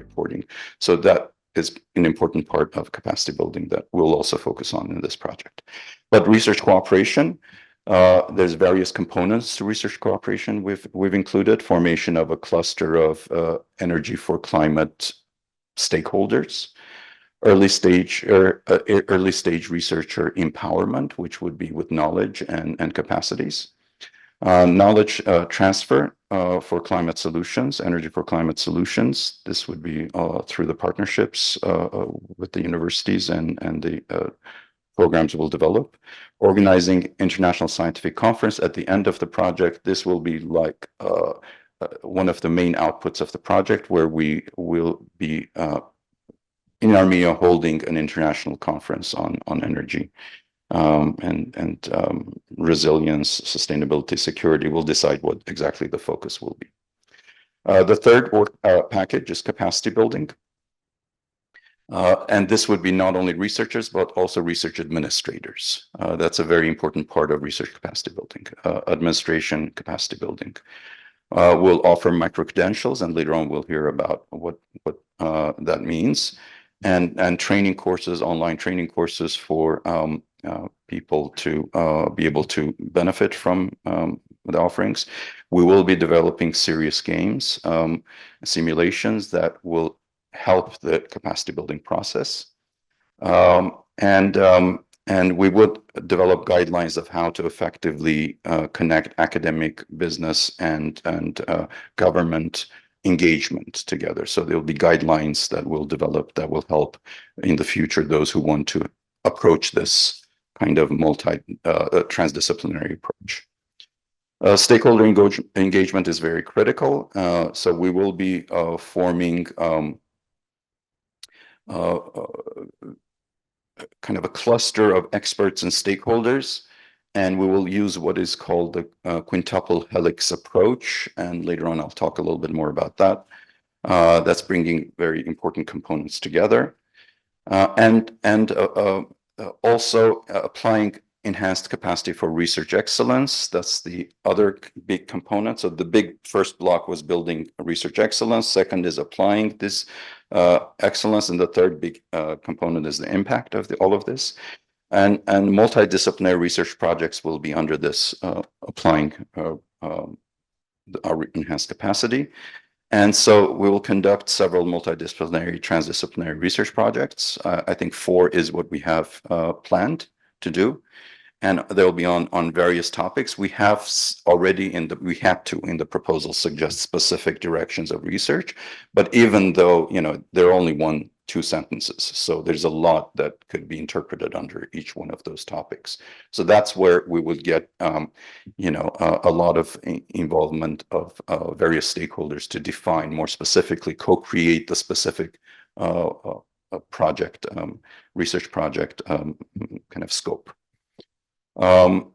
reporting. So that is an important part of capacity building that we'll also focus on in this project. But research cooperation, there's various components to research cooperation. We've included formation of a cluster of energy for climate stakeholders, early stage researcher empowerment, which would be with knowledge and capacities, knowledge transfer for climate solutions, energy for climate solutions. This would be through the partnerships with the universities and the programs we'll develop. Organizing international scientific conference at the end of the project. This will be like one of the main outputs of the project, where we will be in Armenia holding an international conference on energy and resilience, sustainability, security. We'll decide what exactly the focus will be. The third package is capacity building. And this would be not only researchers, but also research administrators. That's a very important part of research capacity building, administration capacity building. We'll offer micro-credentials, and later on we'll hear about what that means. And training courses, online training courses for people to be able to benefit from the offerings. We will be developing serious games, simulations that will help the capacity building process. And we would develop guidelines of how to effectively connect academic, business, and government engagement together. So there'll be guidelines that we'll develop that will help in the future those who want to approach this kind of transdisciplinary approach. Stakeholder engagement is very critical. So we will be forming kind of a cluster of experts and stakeholders, and we will use what is called the quintuple helix approach. And later on, I'll talk a little bit more about that. That's bringing very important components together, and also applying enhanced capacity for research excellence. That's the other big component. So the big first block was building research excellence. Second is applying this excellence, and the third big component is the impact of all of this. And multidisciplinary research projects will be under this applying our enhanced capacity. And so we will conduct several multidisciplinary, transdisciplinary research projects. I think 4 is what we have planned to do, and they'll be on various topics. We have already in the proposal suggest specific directions of research, but even though there are only 1-2 sentences, so there's a lot that could be interpreted under each one of those topics. So that's where we would get a lot of involvement of various stakeholders to define more specifically, co-create the specific project, research project kind of scope. And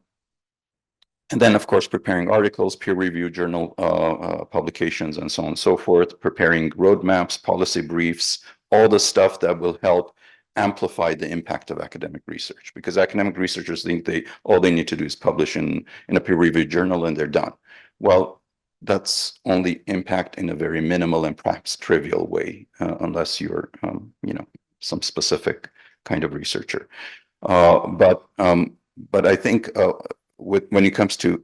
then, of course, preparing articles, peer-reviewed journal publications, and so on and so forth, preparing roadmaps, policy briefs, all the stuff that will help amplify the impact of academic research. Because academic researchers think all they need to do is publish in a peer-reviewed journal and they're done. Well, that's only impact in a very minimal and perhaps trivial way, unless you're, some specific kind of researcher. But I think when it comes to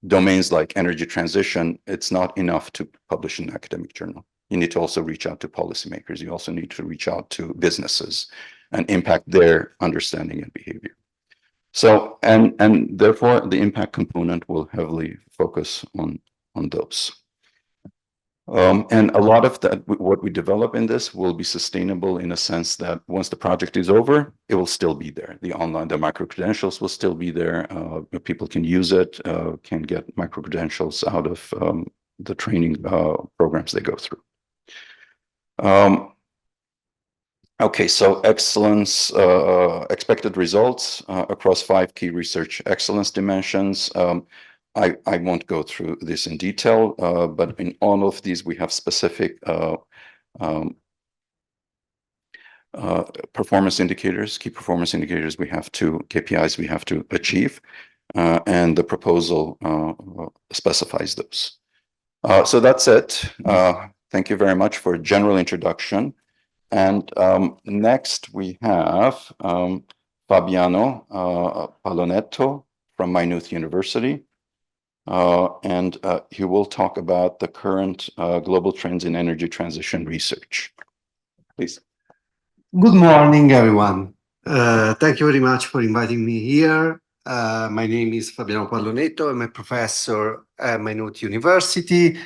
domains like energy transition, it's not enough to publish in an academic journal. You need to also reach out to policymakers. You also need to reach out to businesses and impact their understanding and behavior. So, and therefore, the impact component will heavily focus on those. And a lot of that, what we develop in this will be sustainable in a sense that once the project is over, it will still be there. The micro-credentials will still be there. People can use it, can get micro-credentials out of the training programs they go through. Okay, so excellence, expected results across 5 key research excellence dimensions. I won't go through this in detail, but in all of these, we have specific performance indicators, key performance indicators KPIs we have to achieve, and the proposal specifies those. So that's it. Thank you very much for a general introduction. And next we have Fabiano Palonetto from Maynooth University. And he will talk about the current global trends in energy transition research. Please. Good morning, everyone. Thank you very much for inviting me here. My name is Fabiano Pallonetto. I'm a professor at Maynooth University.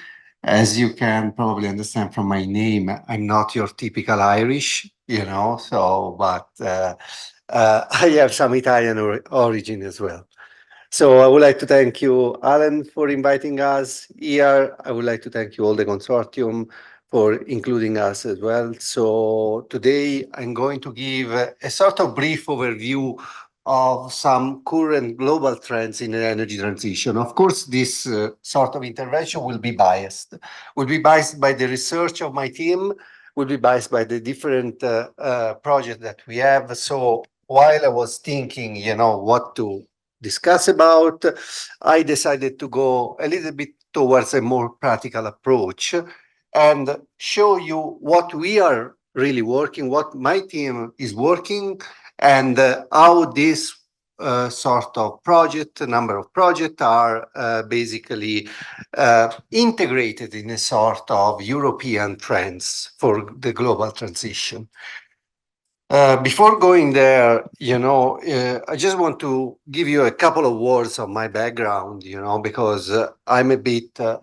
As you can probably understand from my name, I'm not your typical Irish, but I have some Italian origin as well. So I would like to thank you, Alan, for inviting us here. I would like to thank you all the consortium for including us as well. So today I'm going to give a sort of brief overview of some current global trends in the energy transition. Of course, this sort of intervention will be biased by the research of my team, will be biased by the different projects that we have. So while I was thinking, what to discuss about, I decided to go a little bit towards a more practical approach and show you what we are really working, what my team is working, and how this sort of number of projects are basically integrated in a sort of European trends for the global transition. Before going there, I just want to give you a couple of words of my background, because I'm a bit a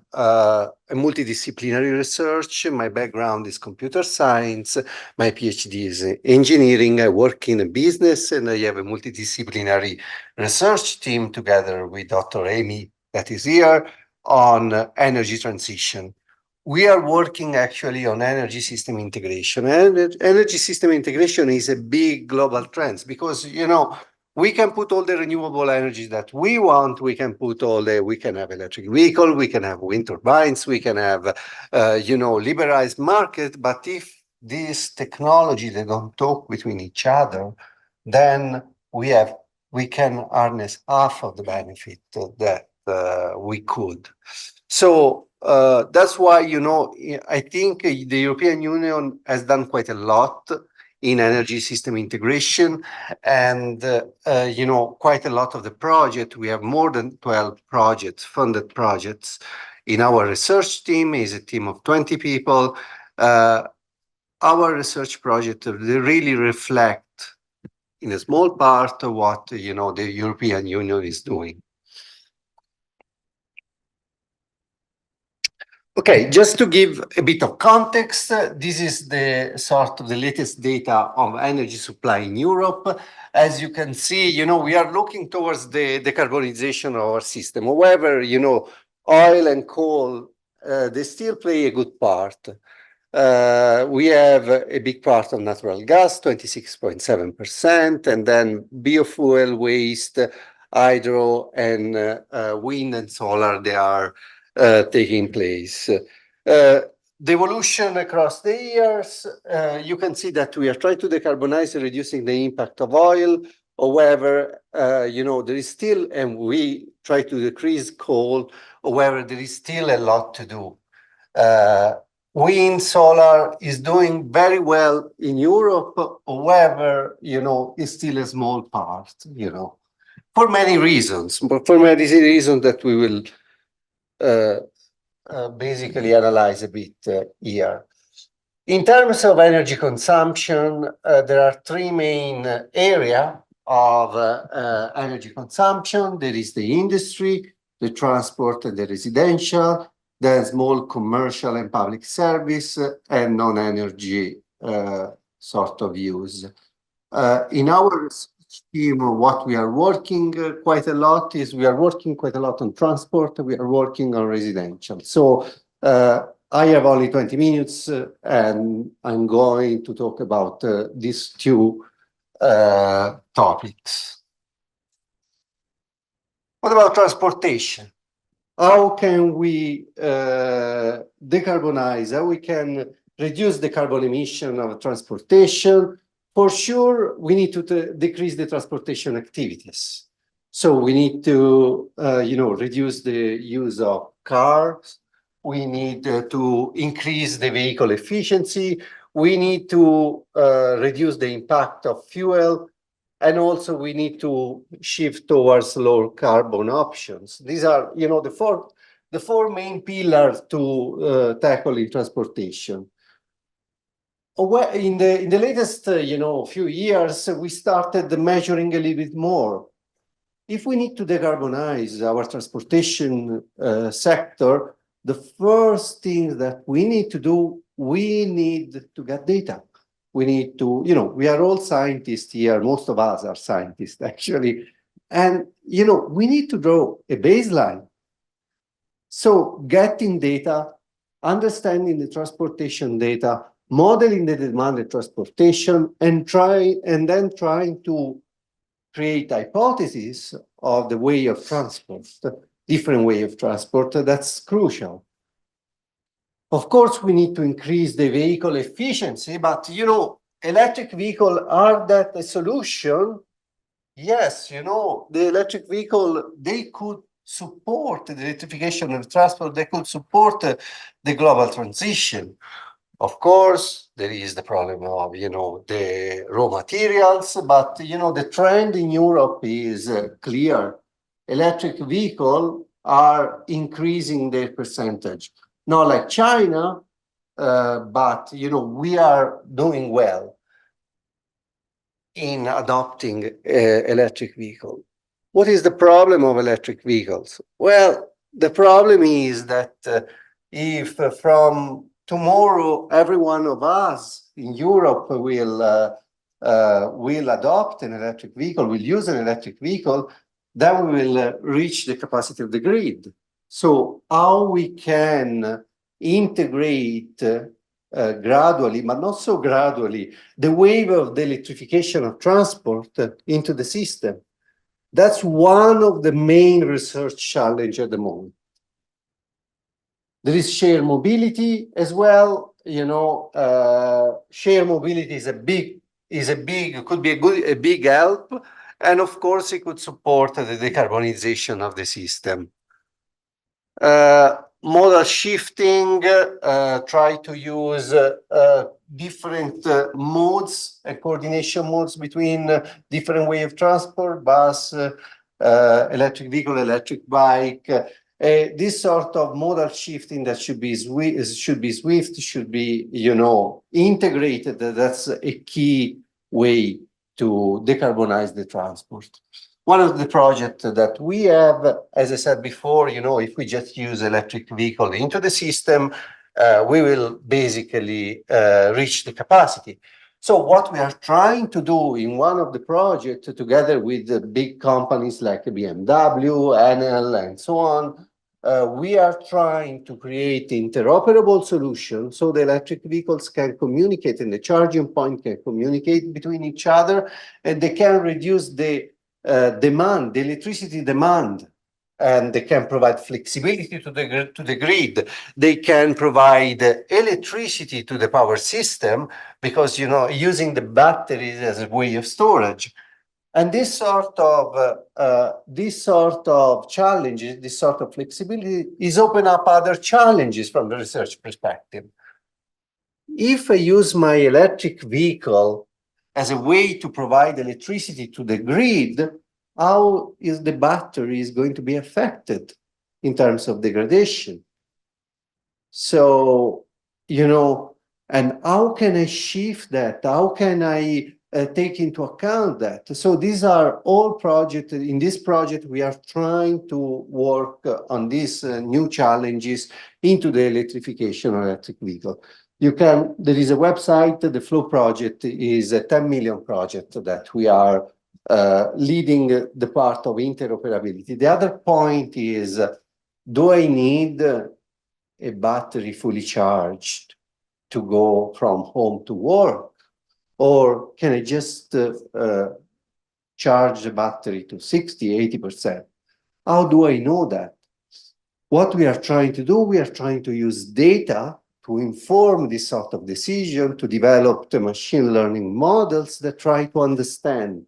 multidisciplinary research. My background is computer science. My PhD is in engineering. I work in a business, and I have a multidisciplinary research team together with Dr. Amy, that is here, on energy transition. We are working actually on energy system integration. And energy system integration is a big global trend because, we can put all the renewable energy that we want. We can have electric vehicle, we can have wind turbines, we can have, liberalized market. But if this technology, they don't talk between each other, then we can harness half of the benefit that we could. So that's why, I think the European Union has done quite a lot in energy system integration, and, quite a lot of the project. We have more than 12 funded projects in our research team. Is a team of 20 people. Our research project really reflect in a small part of what, the European Union is doing. Okay, just to give a bit of context, this is the sort of the latest data of energy supply in Europe. As you can see, we are looking towards the decarbonization of our system. However, oil and coal, they still play a good part. We have a big part of natural gas, 26.7%, and then biofuel, waste, hydro, and wind and solar, they are taking place. The evolution across the years, you can see that we are trying to decarbonize, reducing the impact of oil. However, there is still, and we try to decrease coal. However, there is still a lot to do. Wind, solar is doing very well in Europe. However, it's still a small part, for many reasons, that we will basically analyze a bit here. In terms of energy consumption, there are three main areas of energy consumption. There is the industry, the transport, and the residential, then small commercial and public service, and non-energy sort of use. In our team, what we are working quite a lot on transport. We are working on residential. So I have only 20 minutes, and I'm going to talk about these two topics. What about transportation? How can we decarbonize? How we can reduce the carbon emission of transportation? For sure, we need to decrease the transportation activities. So we need to, reduce the use of cars, we need to increase the vehicle efficiency, we need to reduce the impact of fuel, and also we need to shift towards low carbon options. These are, you know, the four main pillars to tackle in transportation. In the latest, you know, few years, we started measuring a little bit more. If we need to decarbonize our transportation sector, the first thing that we need to do, we need to get data. We need to, you know, we are all scientists here. Most of us are scientists, actually. And, you know, we need to draw a baseline. So getting data, understanding the transportation data, modeling the demand of transportation, and then trying to create hypotheses of the way of transport, different way of transport, that's crucial. Of course, we need to increase the vehicle efficiency, but, you know, electric vehicles, are that a solution? Yes, you know, the electric vehicle, they could support the electrification of transport, they could support the global transition. Of course, there is the problem of, you know, the raw materials, but, you know, the trend in Europe is clear. Electric vehicles are increasing their percentage. Not like China, but, you know, we are doing well in adopting electric vehicles. What is the problem of electric vehicles? Well, the problem is that if from tomorrow every one of us in Europe will adopt an electric vehicle, will use an electric vehicle, then we will reach the capacity of the grid. So how we can integrate gradually, but not so gradually, the wave of the electrification of transport into the system. That's one of the main research challenges at the moment. There is shared mobility as well. You know, shared mobility could be a big help, and of course it could support the decarbonization of the system. Modal shifting, try to use different modes and coordination modes between different way of transport, bus, electric vehicle, electric bike. This sort of modal shifting that should be swift, should be, you know, integrated. That's a key way to decarbonize the transport. One of the projects that we have, as I said before, you know, if we just use electric vehicle into the system, we will basically reach the capacity. So what we are trying to do in one of the projects, together with the big companies like BMW, Enel, and so on, we are trying to create interoperable solutions so the electric vehicles can communicate and the charging point can communicate between each other, and they can reduce the demand, the electricity demand, and they can provide flexibility to the grid. They can provide electricity to the power system because, you know, using the batteries as a way of storage. And this sort of challenges, this sort of flexibility is open up other challenges from the research perspective. If I use my electric vehicle as a way to provide electricity to the grid, how is the battery is going to be affected in terms of degradation? So, you know, and how can I shift that? How can I take into account that? So these are all projects. In this project, we are trying to work on these new challenges into the electrification of electric vehicle. There is a website, the Flow project is a 10 million project that we are leading the part of interoperability. The other point is, do I need a battery fully charged to go from home to work? Or can I just charge the battery to 60, 80%? How do I know that? What we are trying to do, we are trying to use data to inform this sort of decision, to develop the machine learning models that try to understand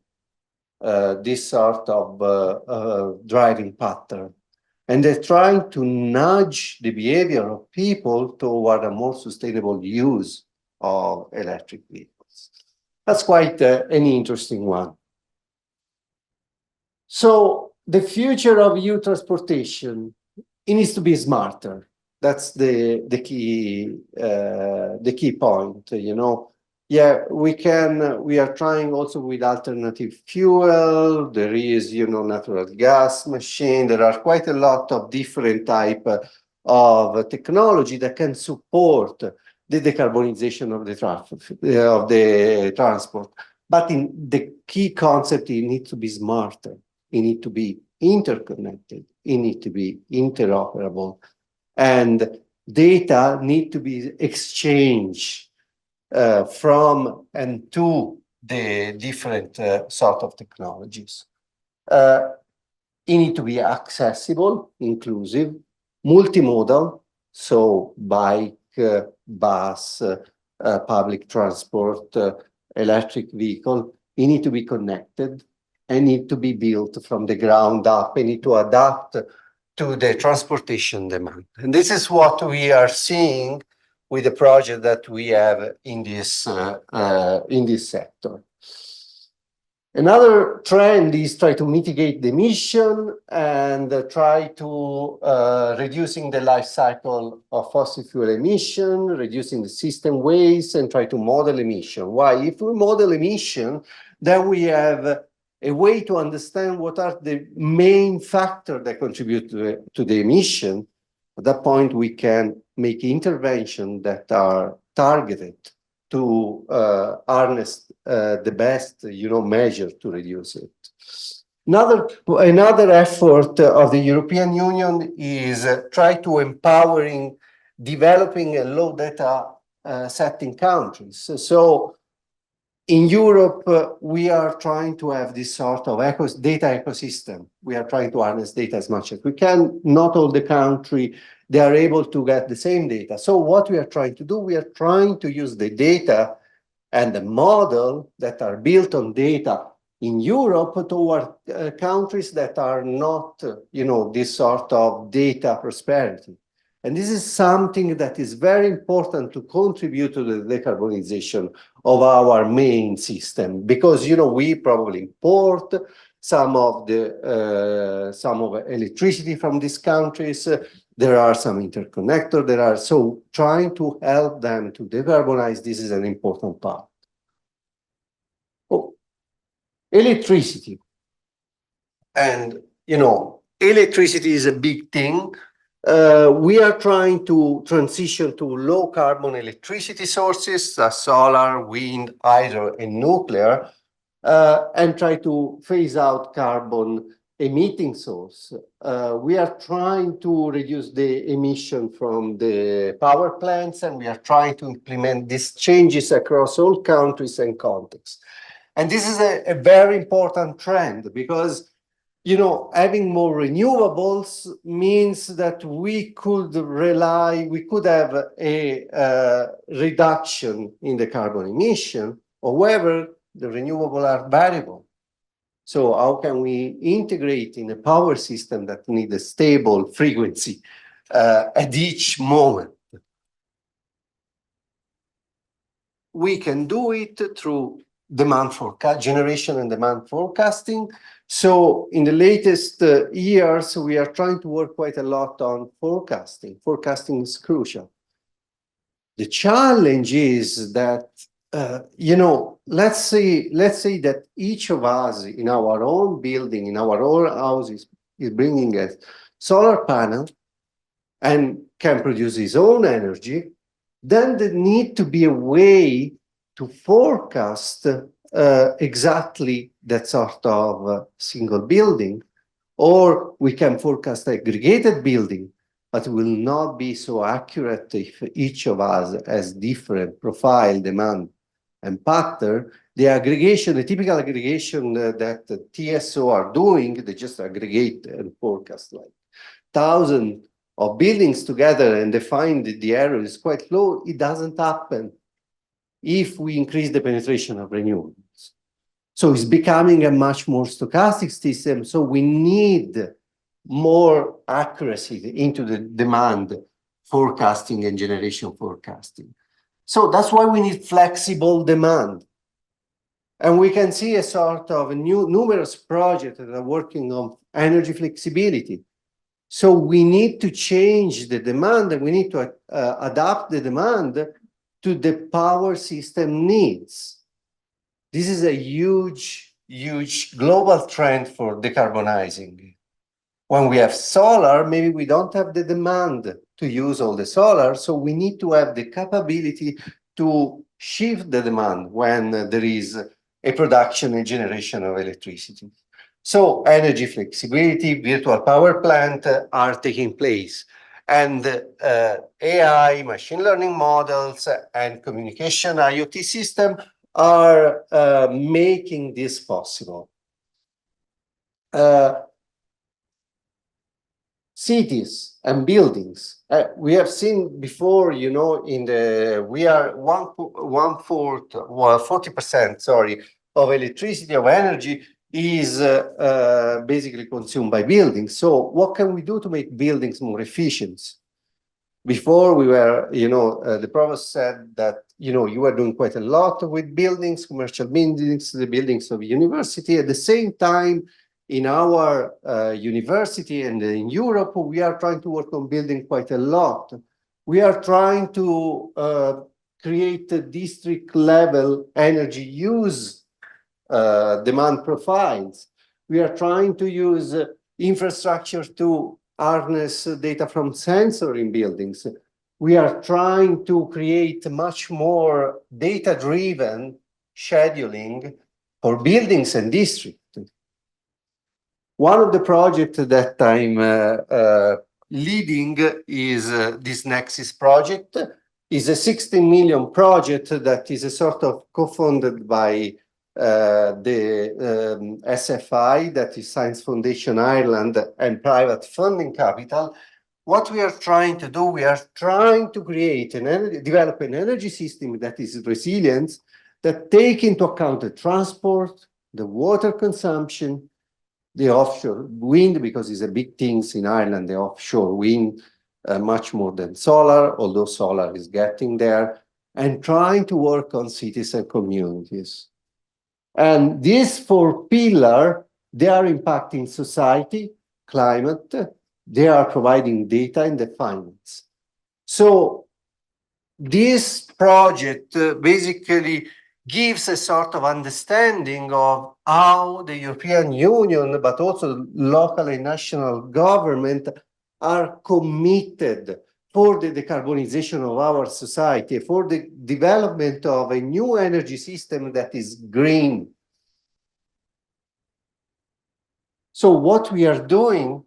this sort of driving pattern. And they're trying to nudge the behavior of people toward a more sustainable use of electric vehicles. That's quite an interesting one. So the future of EU transportation, it needs to be smarter. That's the key point, you know. Yeah, we are trying also with alternative fuel. There is, you know, natural gas machine. There are quite a lot of different type of technology that can support the decarbonization of the traffic, of the transport. But in the key concept, it needs to be smarter. It needs to be interconnected. It needs to be interoperable. And data need to be exchanged from and to the different sort of technologies. It need to be accessible, inclusive, multimodal, so bike, bus, public transport, electric vehicle. It need to be connected and need to be built from the ground up. It need to adapt to the transportation demand. And this is what we are seeing with the project that we have in this sector. Another trend is try to mitigate the emission and try to reducing the life cycle of fossil fuel emission, reducing the system waste, and try to model emission. Why? If we model emission, then we have a way to understand what are the main factors that contribute to the emission. At that point, we can make interventions that are targeted to harness the best, you know, measure to reduce it. Another effort of the European Union is try to empowering developing a low data setting countries. So in Europe, we are trying to have this sort of data ecosystem. We are trying to harness data as much as we can. Not all the country, they are able to get the same data. So what we are trying to do, we are trying to use the data and the model that are built on data in Europe toward countries that are not, you know, this sort of data prosperity. And this is something that is very important to contribute to the decarbonization of our main system, because, you know, we probably import some of electricity from these countries. There are some interconnectors. So trying to help them to decarbonize, this is an important part. Oh, electricity. And, you know, electricity is a big thing. We are trying to transition to low carbon electricity sources, solar, wind, hydro, and nuclear, and try to phase out carbon emitting source. We are trying to reduce the emission from the power plants, and we are trying to implement these changes across all countries and contexts. And this is a very important trend because, you know, having more renewables means that we could have a reduction in the carbon emission. However, the renewables are variable. So how can we integrate in a power system that needs a stable frequency at each moment? We can do it through demand forecast, generation and demand forecasting. So in the latest years, we are trying to work quite a lot on forecasting. Forecasting is crucial. The challenge is that, you know, let's say that each of us in our own building, in our own houses, is bringing a solar panel and can produce his own energy. Then there needs to be a way to forecast exactly that sort of single building, or we can forecast aggregated building, but it will not be so accurate if each of us has different profile, demand, and pattern. The aggregation, the typical aggregation that the TSO are doing, they just aggregate and forecast like thousands of buildings together and they find that the error is quite low. It doesn't happen if we increase the penetration of renewables. So it's becoming a much more stochastic system. So we need more accuracy into the demand forecasting and generation forecasting. So that's why we need flexible demand. And we can see a sort of numerous projects that are working on energy flexibility. So we need to change the demand, and we need to adapt the demand to the power system needs. This is a huge, huge global trend for decarbonizing. When we have solar, maybe we don't have the demand to use all the solar, so we need to have the capability to shift the demand when there is a production and generation of electricity. So energy flexibility, virtual power plant are taking place. And AI, machine learning models, and communication IoT system are making this possible. Cities and buildings. We have seen before, you know, we are 40%, sorry, of electricity, of energy is basically consumed by buildings. So what can we do to make buildings more efficient? Before we were, you know, the provost said that, you know, you were doing quite a lot with buildings, commercial buildings, the buildings of university. At the same time, in our university and in Europe, we are trying to work on building quite a lot. We are trying to create a district level energy use demand profiles. We are trying to use infrastructure to harness data from sensor in buildings. We are trying to create much more data-driven scheduling for buildings and districts. One of the projects that I'm leading is this Nexus project. It's a 16 million project that is a sort of co-funded by the SFI, that is Science Foundation Ireland, and private funding capital. What we are trying to do, we are trying to create develop an energy system that is resilient, that take into account the transport, the water consumption, the offshore wind, because it's a big thing in Ireland, the offshore wind, much more than solar, although solar is getting there, and trying to work on cities and communities. And these four pillars, they are impacting society, climate, they are providing data and the finance. So this project basically gives a sort of understanding of how the European Union, but also local and national government, are committed for the decarbonization of our society, for the development of a new energy system that is green. So what we are doing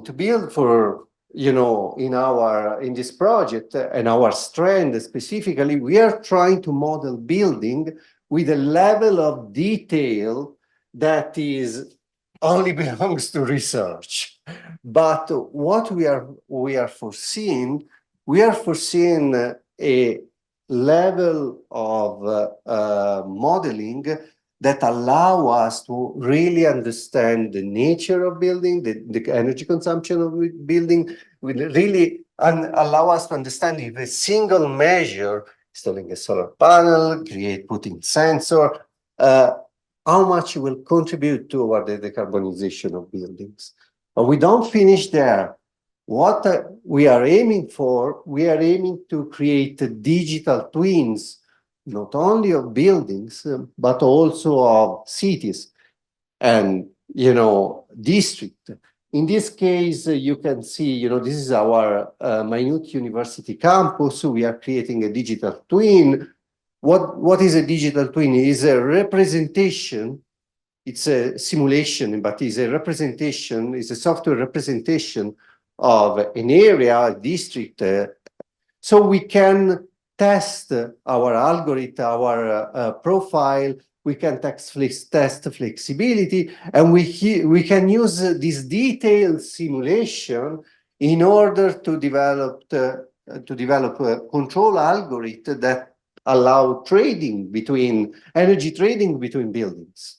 to build for, you know, in this project and our strand specifically, we are trying to model building with a level of detail that is only belongs to research. But what we are foreseeing a level of modeling that allow us to really understand the nature of building, the energy consumption of building, will really allow us to understand if a single measure, installing a solar panel, putting sensor, how much it will contribute toward the decarbonization of buildings. But we don't finish there. What we are aiming for, we are aiming to create digital twins, not only of buildings, but also of cities and, you know, district. In this case, you can see, you know, this is our minute university campus. So we are creating a digital twin. What is a digital twin? It is a representation. It's a simulation, but it's a representation, it's a software representation of an area, a district. So we can test our algorithm, our profile, we can test flexibility, and we can use this detailed simulation in order to develop a control algorithm that allow energy trading between buildings,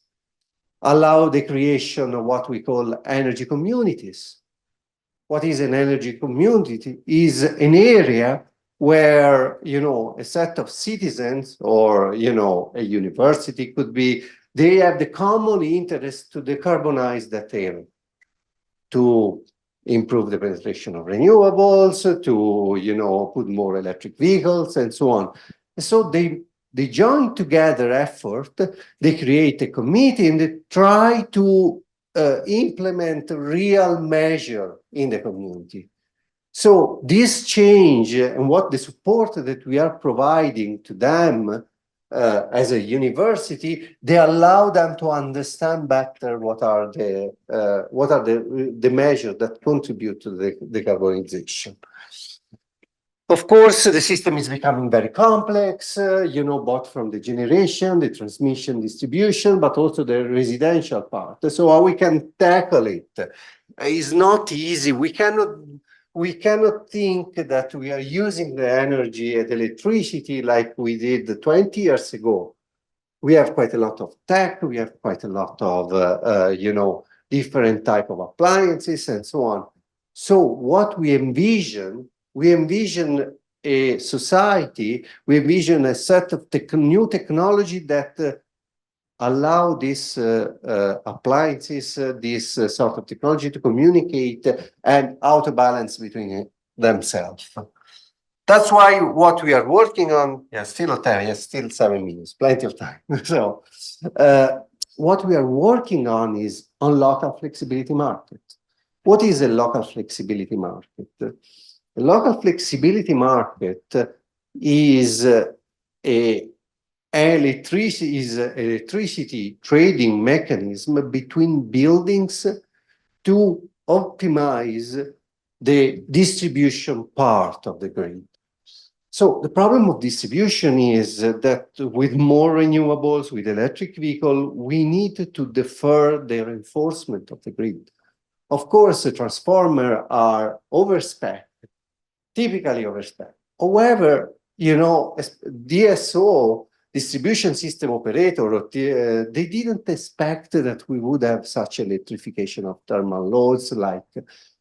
allow the creation of what we call energy communities. what is an energy community is an area where, a set of citizens or, a university could be, they have the common interest to decarbonize that area, to improve the penetration of renewables, to, put more electric vehicles and so on. So they join together effort, they create a committee and they try to implement real measure in the community. So this change and what the support that we are providing to them as a university, they allow them to understand better what are the measures that contribute to the decarbonization. Of course, the system is becoming very complex, both from the generation, the transmission, distribution, but also the residential part. So how we can tackle it is not easy. We cannot think that we are using the energy and electricity like we did 20 years ago. We have quite a lot of tech, we have quite a lot of, different type of appliances and so on. So what we envision a society, we envision a set of new technology that allow these appliances, this sort of technology to communicate and auto-balance between themselves. That's why what we are working on, still 7 minutes, plenty of time. So what we are working on is on local flexibility market. What is a local flexibility market? A local flexibility market is an electricity trading mechanism between buildings to optimize the distribution part of the grid. So the problem of distribution is that with more renewables, with electric vehicle, we need to defer the reinforcement of the grid. Of course, the transformers are overspec, typically overspec. However, DSO, distribution system operator, they didn't expect that we would have such electrification of thermal loads like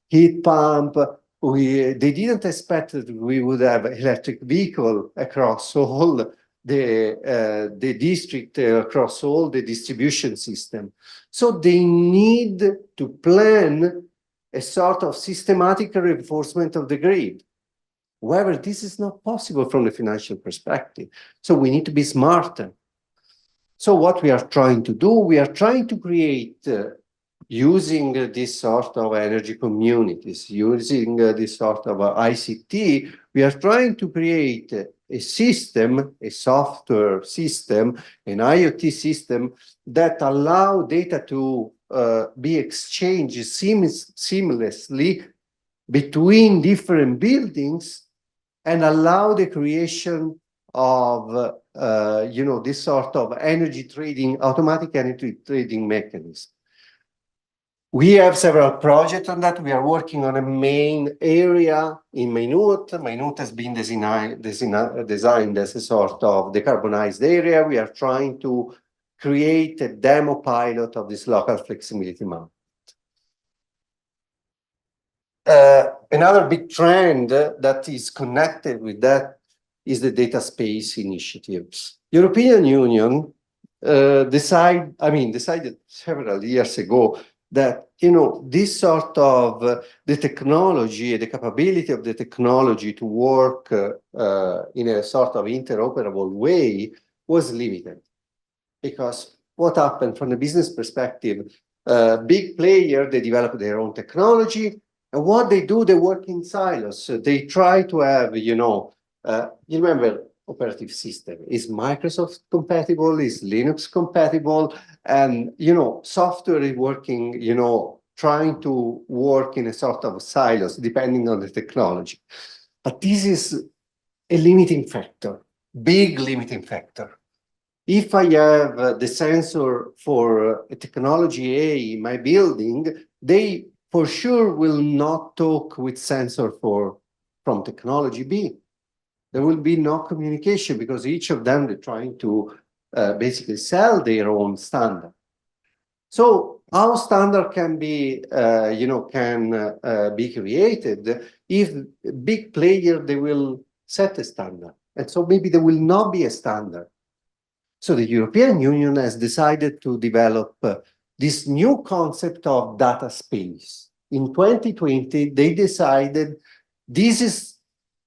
heat pump. They didn't expect that we would have electric vehicle across all the district, across all the distribution system. So they need to plan a sort of systematic reinforcement of the grid. However, this is not possible from the financial perspective. So we need to be smarter. So what we are trying to do, we are trying to create, using this sort of energy communities, using this sort of ICT, we are trying to create a system, a software system, an IoT system that allow data to be exchanged seamlessly between different buildings and allow the creation of, this sort of energy trading, automatic energy trading mechanism. We have several projects on that. We are working on a main area in Minut. Minut has been designed as a sort of decarbonized area. We are trying to create a demo pilot of this local flexibility market. Another big trend that is connected with that is the data space initiatives. European Union decided several years ago that, this sort of the technology, the capability of the technology to work in a sort of interoperable way was limited. Because what happened from the business perspective, big player, they develop their own technology, and what they do, they work in silos. So they try to have, you remember, operative system. Is Microsoft compatible? Is Linux compatible? And, software is working, trying to work in a sort of silos, depending on the technology. But this is a limiting factor, big limiting factor. If I have the sensor for a technology A in my building, they for sure will not talk with sensor from technology B. There will be no communication because each of them, they're trying to basically sell their own standard. So how standard can be, be created if big player, they will set a standard. And so maybe there will not be a standard. So the European Union has decided to develop this new concept of data space. In 2020, they decided this is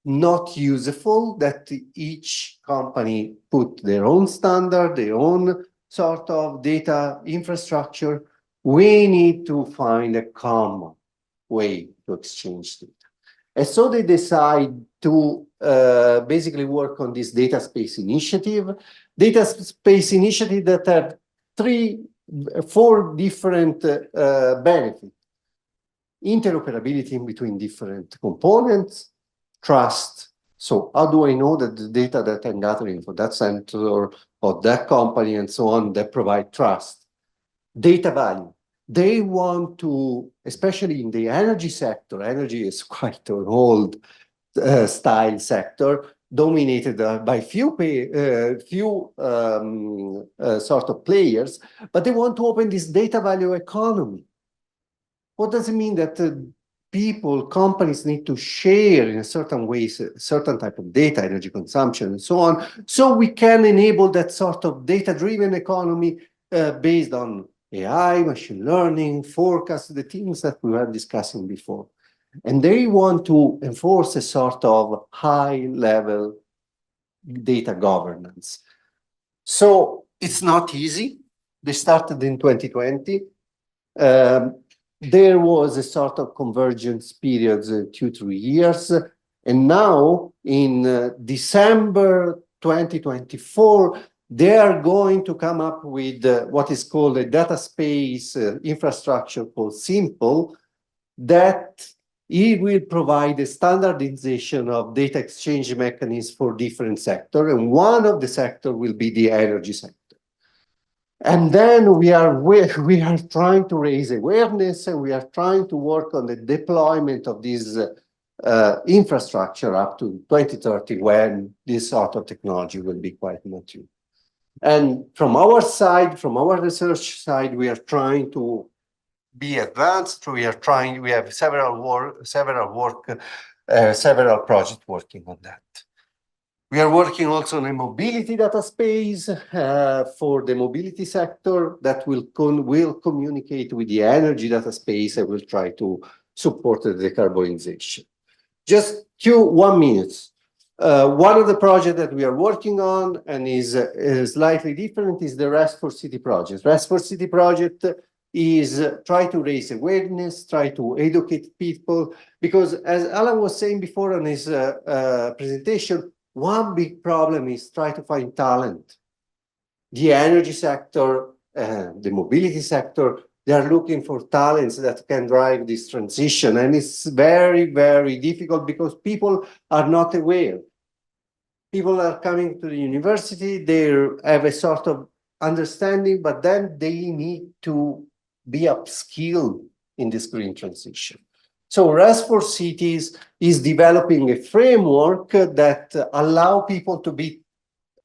not useful, that each company put their own standard, their own sort of data infrastructure. We need to find a common way to exchange data. And so they decide to basically work on this data space initiative. Data space initiative that have four different benefits. Interoperability between different components, trust. So how do I know that the data that I'm gathering for that center or that company and so on, that provide trust? Data value. They want to, especially in the energy sector, energy is quite an old style sector, dominated by few sort of players, but they want to open this data value economy. What does it mean? That people, companies need to share in a certain ways, certain type of data, energy consumption, and so on, so we can enable that sort of data-driven economy based on AI, machine learning, forecast, the things that we were discussing before. And they want to enforce a sort of high-level data governance. So it's not easy. They started in 2020. There was a sort of convergence period, 2-3 years. And now in December 2024, they are going to come up with what is called a data space infrastructure called Simple, that it will provide a standardization of data exchange mechanisms for different sectors. And one of the sectors will be the energy sector. And then we are trying to raise awareness, and we are trying to work on the deployment of this infrastructure up to 2030, when this sort of technology will be quite mature. And from our side, from our research side, we are trying to be advanced. We have several projects working on that. We are working also on a mobility data space for the mobility sector that will communicate with the energy data space and will try to support the decarbonization. Just 1 minute. One of the projects that we are working on and is slightly different is the REST for City project. REST for City project is try to raise awareness, try to educate people, because as Alan was saying before on his presentation, one big problem is try to find talent. The energy sector, the mobility sector, they are looking for talents that can drive this transition. And it's very, very difficult because people are not aware. People are coming to the university, they have a sort of understanding, but then they need to be upskilled in this green transition. So REST for Cities is developing a framework that allow people to be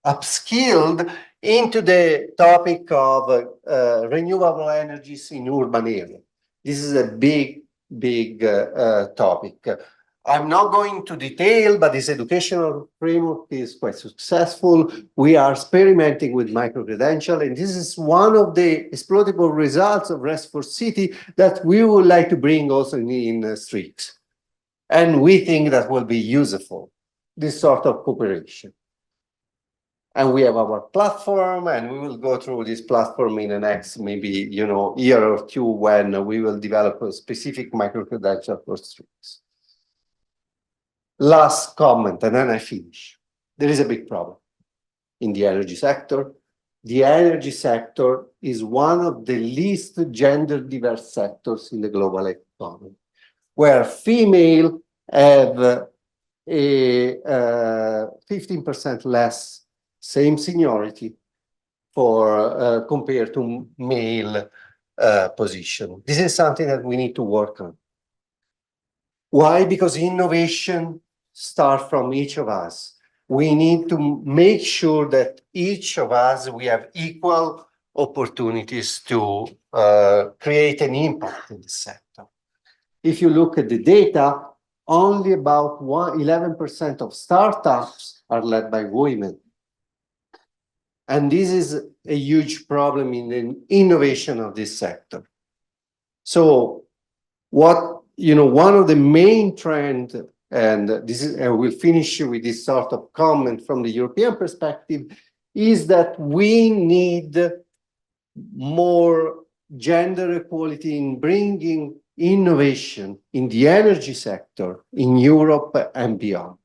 upskilled into the topic of renewable energies in urban areas. This is a big topic. I'm not going to detail, but this educational framework is quite successful. We are experimenting with micro-credential, and this is one of the exploitable results of REST for City that we would like to bring also in STREACS. And we think that will be useful, this sort of cooperation. And we have our platform, and we will go through this platform in the next maybe year or two, when we will develop a specific micro-credential for STREACS. Last comment, and then I finish. There is a big problem in the energy sector. The energy sector is one of the least gender diverse sectors in the global economy, where female have a 15% less same seniority for compared to male position. This is something that we need to work on. Why? Because innovation starts from each of us. We need to make sure that each of us, we have equal opportunities to create an impact in the sector. If you look at the data, only about 11% of startups are led by women. And this is a huge problem in the innovation of this sector. So one of the main trends, and we'll finish with this sort of comment from the European perspective, is that we need more gender equality in bringing innovation in the energy sector in Europe and beyond.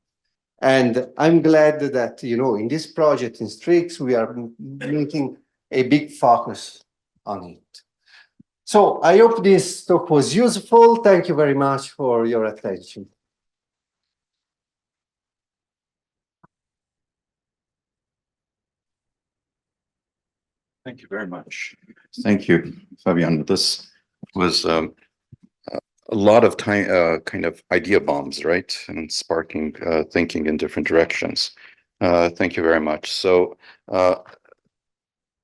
And I'm glad that, in this project in STREACS, we are making a big focus on it. So I hope this talk was useful. Thank you very much for your attention. Thank you very much. Thank you, Fabiano. This was a lot of time, kind of idea bombs, right? And sparking thinking in different directions. Thank you very much. So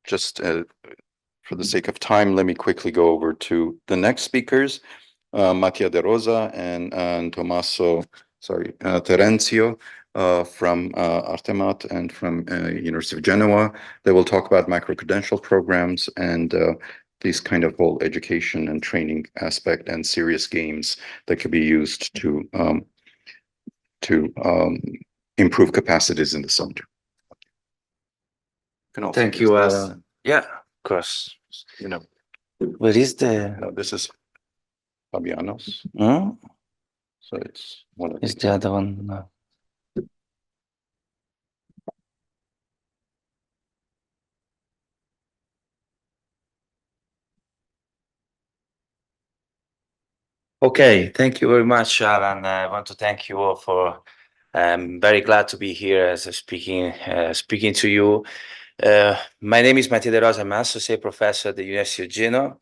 just for the sake of time, let me quickly go over to the next speakers, Mattia De Rosa and Tommaso, Terenzio from Artemat and from University of Genoa. They will talk about micro-credential programs and these kind of whole education and training aspect and serious games that could be used to improve capacities in the center. Thank you, Alan. Yeah, of course. Where is the? No, this is Fabiano's. So it's one of Is the other one? No. Okay, thank you very much, Alan. I want to thank you all for. I'm very glad to be here as a speaking to you. My name is Mattia De Rosa. I'm an associate professor at the University of Genoa.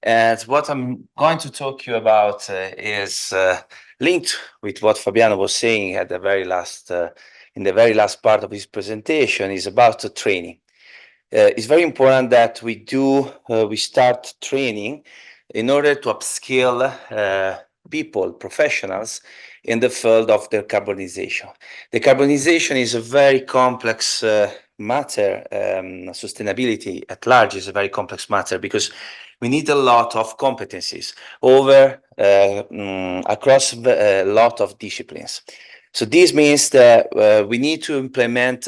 And what I'm going to talk to you about is linked with what Fabiano was saying at the very last, in the very last part of his presentation, is about training. It's very important that we start training in order to upskill people, professionals, in the field of decarbonization. Decarbonization is a very complex matter. Sustainability at large is a very complex matter because we need a lot of competencies across a lot of disciplines. So this means that we need to implement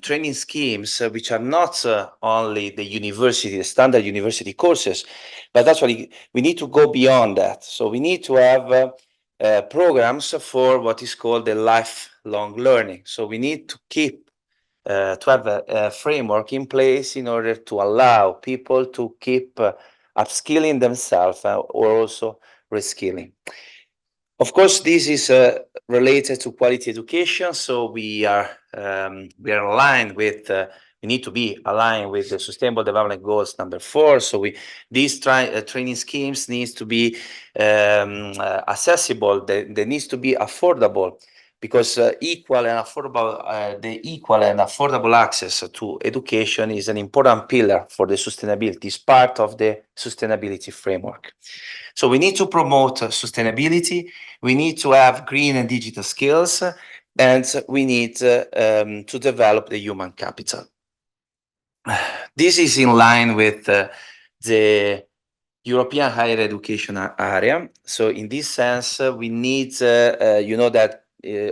training schemes which are not only the standard university courses, but actually we need to go beyond that. So we need to have programs for what is called the lifelong learning. So we need to have a framework in place in order to allow people to keep upskilling themselves or also reskilling. Of course, this is related to quality education. So we are aligned with. We need to be aligned with the Sustainable Development Goals number 4. So these training schemes needs to be accessible. They needs to be affordable, because equal and affordable access to education is an important pillar for the sustainability. It's part of the sustainability framework. So we need to promote sustainability. We need to have green and digital skills, and we need to develop the human capital. This is in line with the European higher education area. So in this sense, we need, that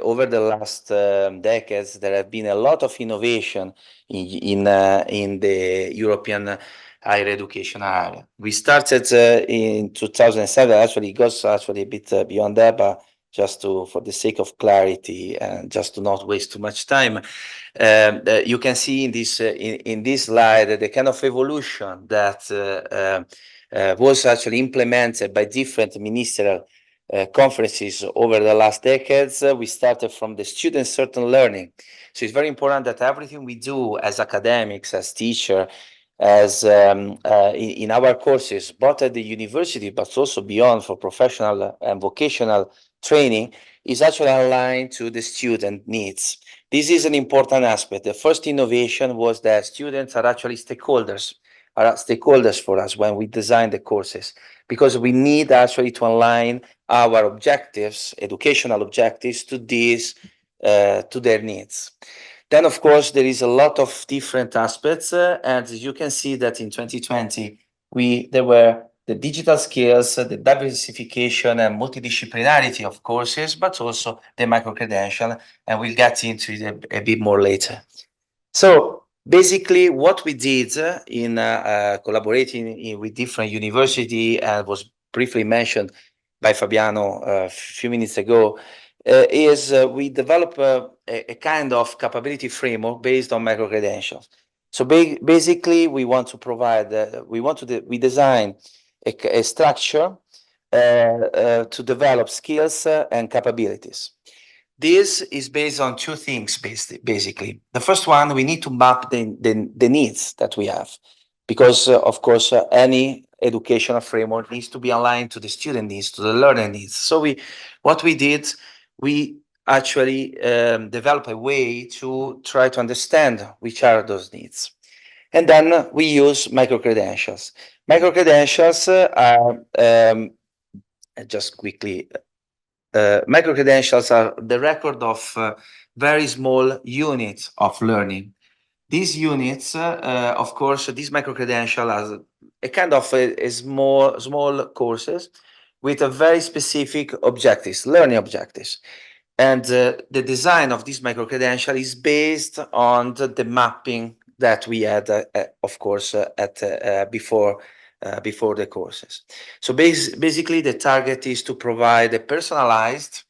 over the last decades, there have been a lot of innovation in the European higher education area. We started in 2007. Actually, it goes a bit beyond that, but just for the sake of clarity and just to not waste too much time, you can see in this slide the kind of evolution that was actually implemented by different ministerial conferences over the last decades. We started from the student-centered learning. So it's very important that everything we do as academics, as teachers, as in our courses, both at the university, but also beyond for professional and vocational training, is actually aligned to the student needs. This is an important aspect. The first innovation was that students are actually stakeholders. are stakeholders for us when we design the courses, because we need actually to align our objectives, educational objectives, to these, to their needs. Then, of course, there is a lot of different aspects, and you can see that in 2020, there were the digital skills, the diversification and multidisciplinarity of courses, but also the micro-credential, and we'll get into it a bit more later. So basically, what we did in collaborating with different universities, and was briefly mentioned by Fabiano a few minutes ago, is we develop a kind of capability framework based on micro-credentials. So basically, we want to provide, we design a structure to develop skills and capabilities. This is based on two things, basically. The first one, we need to map the needs that we have, because, of course, any educational framework needs to be aligned to the student needs, to the learner needs. So what we did, we actually developed a way to try to understand which are those needs. And then we use micro-credentials. Micro-credentials are, just quickly, micro-credentials are the record of very small units of learning. These units, of course, these micro-credentials are a kind of a small courses with a very specific objectives, learning objectives. And the design of this micro-credential is based on the mapping that we had, of course, before the courses. So basically, the target is to provide a personalized,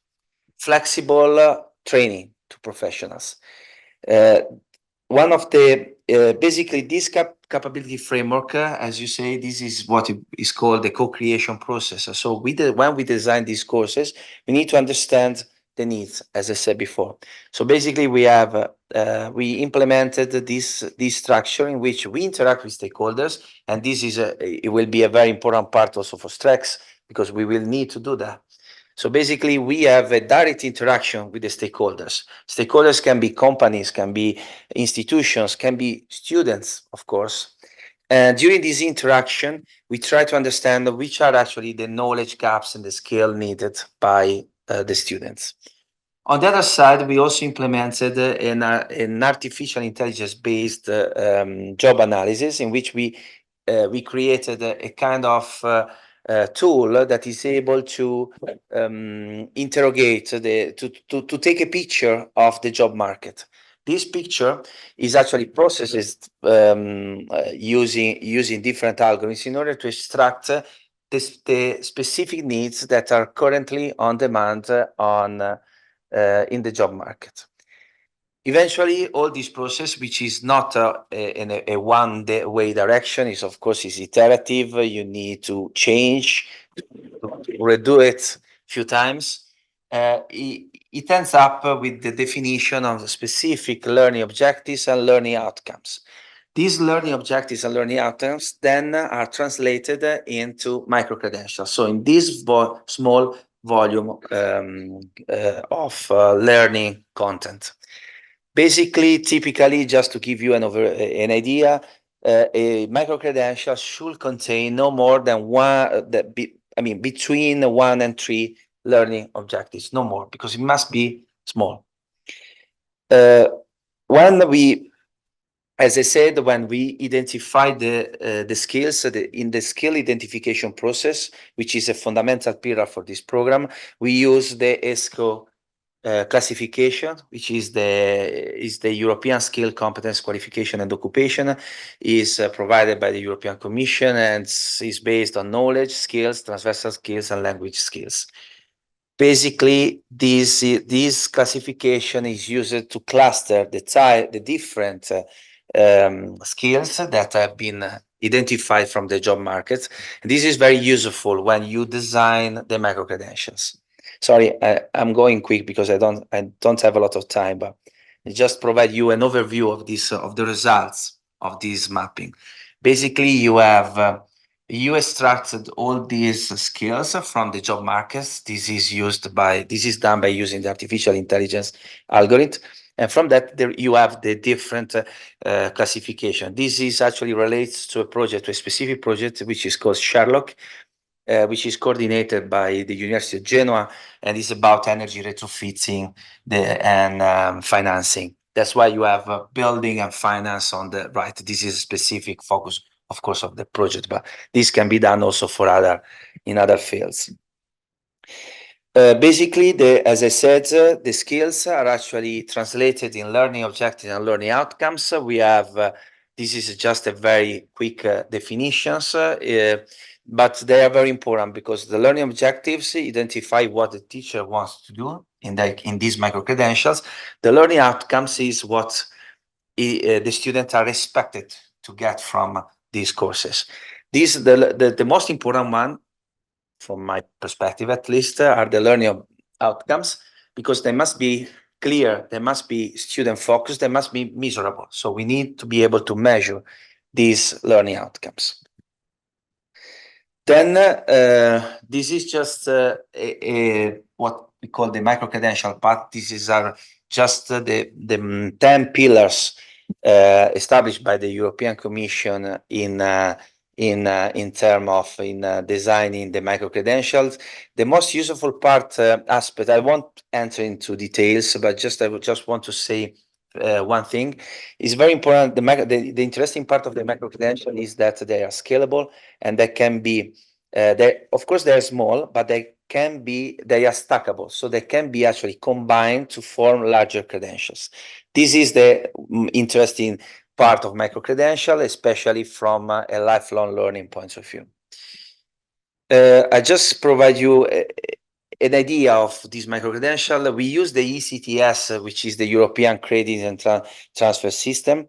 flexible training to professionals. One of the basically this capability framework, as you say, this is what is called the co-creation process. So when we design these courses, we need to understand the needs, as I said before. So basically, we implemented this structure in which we interact with stakeholders, and this is it will be a very important part also for STREACS, because we will need to do that. So basically, we have a direct interaction with the stakeholders. Stakeholders can be companies, can be institutions, can be students, of course. And during this interaction, we try to understand which are actually the knowledge gaps and the skill needed by the students. On the other side, we also implemented an artificial intelligence-based job analysis, in which we created a kind of tool that is able to interrogate, to take a picture of the job market. This picture is actually processed using different algorithms in order to extract the specific needs that are currently on demand in the job market. Eventually, all this process, which is not in a one-way direction, is of course iterative. You need to change, redo it a few times. It ends up with the definition of the specific learning objectives and learning outcomes. These learning objectives and learning outcomes then are translated into micro-credentials. So in this small volume of learning content. Basically, typically, just to give you an idea, a micro-credential should contain no more than between 1 and 3 learning objectives, no more, because it must be small. As I said, when we identify the skills in the skill identification process, which is a fundamental pillar for this program, we use the ESCO classification, which is the European Skill, Competence, Qualification and Occupation, is provided by the European Commission, and is based on knowledge, skills, transversal skills, and language skills. Basically, this classification is used to cluster the different skills that have been identified from the job market. And this is very useful when you design the micro-credentials. Sorry, I'm going quick because I don't have a lot of time, but I just provide you an overview of the results of this mapping. Basically, you have you extracted all these skills from the job markets. This is done by using the artificial intelligence algorithm. And from that, there you have the different classification. This is actually relates to a specific project, which is called Sherlock, which is coordinated by the University of Genoa, and is about energy retrofitting and financing. That's why you have building and finance on the right. This is a specific focus, of course, of the project, but this can be done also for in other fields. Basically, as I said, the skills are actually translated in learning objectives and learning outcomes. We have, this is just a very quick definitions, but they are very important because the learning objectives identify what the teacher wants to do in these micro-credentials. The learning outcomes is what the students are expected to get from these courses. The most important one, from my perspective at least, are the learning outcomes, because they must be clear, they must be student focused, they must be measurable. So we need to be able to measure these learning outcomes. Then this is just what we call the micro-credential part. These are just the 10 pillars established by the European Commission in terms of designing the micro-credentials. The most useful part aspect, I won't enter into details, but I would just want to say one thing is very important. The interesting part of the micro-credential is that they are scalable, and they can be, of course, they're small, but they are stackable. So they can be actually combined to form larger credentials. This is the interesting part of micro-credential, especially from a lifelong learning point of view. I just provide you an idea of this micro-credential. We use the ECTS, which is the European Credit and Transfer System,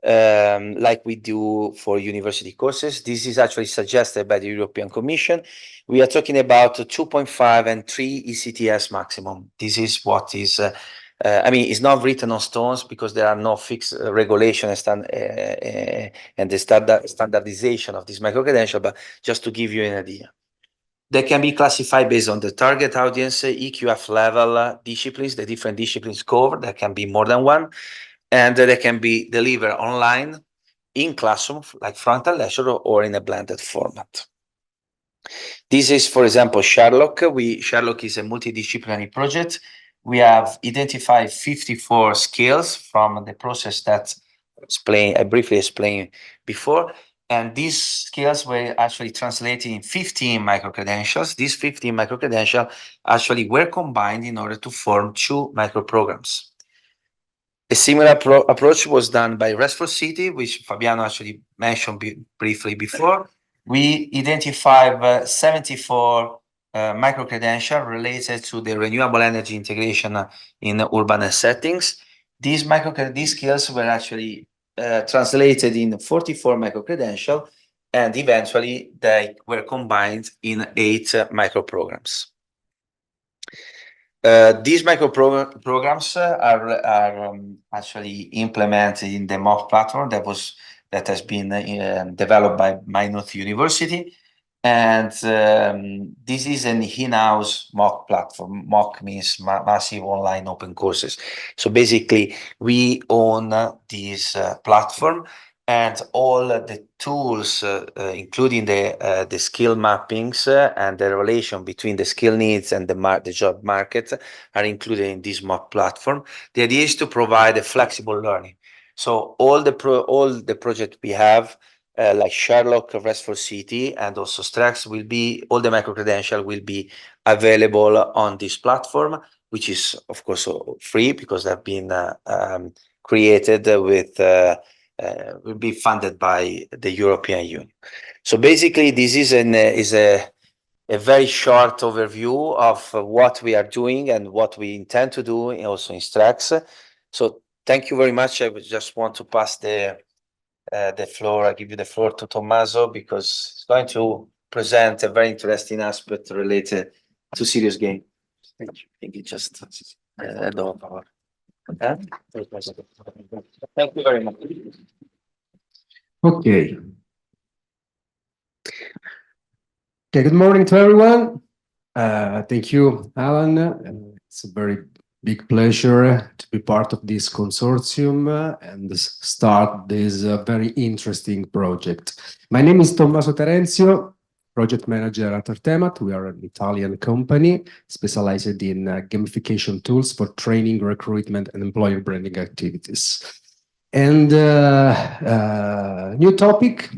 like we do for university courses. This is actually suggested by the European Commission. We are talking about 2.5 and 3 ECTS maximum. This is what is, it's not written on stones because there are no fixed regulation and the standardization of this micro-credential, but just to give you an idea. They can be classified based on the target audience, EQF level, disciplines, the different disciplines covered. There can be more than one. And they can be delivered online, in classroom, like frontal lecture, or in a blended format. This is, for example, Sherlock. Sherlock is a multidisciplinary project. We have identified 54 skills from the process that I briefly explained before. And these skills were actually translated in 15 micro-credentials. These 15 micro-credentials actually were combined in order to form 2 micro-programs. A similar approach was done by Restful City, which Fabiano actually mentioned briefly before. We identified 74 micro-credentials related to the renewable energy integration in urban settings. These skills were actually translated in 44 micro-credentials, and eventually they were combined in 8 micro-programs. These micro-programs are actually implemented in the MOOC platform that has been developed by Maynooth University. And this is an in-house MOOC platform. MOOC means Massive Online Open Courses. So basically, we own this platform, and all the tools, including the skill mappings and the relation between the skill needs and the job market, are included in this MOOC platform. The idea is to provide a flexible learning. So all the projects we have, like Sherlock, Restful City, and also STREACS, all the micro-credentials will be available on this platform, which is, of course, free because they've been created will be funded by the European Union. So basically, this is a very short overview of what we are doing and what we intend to do also in STREACS. So thank you very much. I would just want to pass the floor. I give you the floor to Tommaso, because he's going to present a very interesting aspect related to serious game. Thank you. Thank you. Just thank you very much. Okay. Okay, good morning to everyone. Thank you, Alan. It's a very big pleasure to be part of this consortium and start this very interesting project. My name is Tommaso Terenzio, project manager at Artemat. We are an Italian company specialized in gamification tools for training, recruitment, and employer branding activities. And new topic,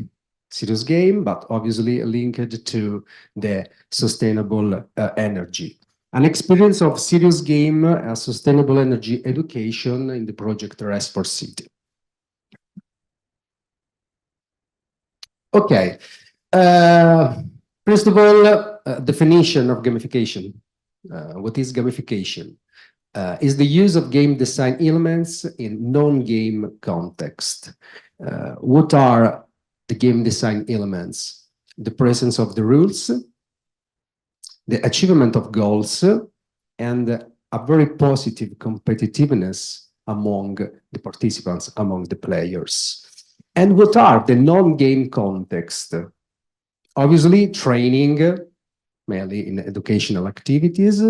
serious game, but obviously linked to the sustainable energy. An experience of serious game and sustainable energy education in the project RES for City. Okay. First of all, definition of gamification. What is gamification? Is the use of game design elements in non-game context. What are the game design elements? The presence of the rules, the achievement of goals, and a very positive competitiveness among the participants, among the players. And what are the non-game context? Obviously, training, mainly in educational activities,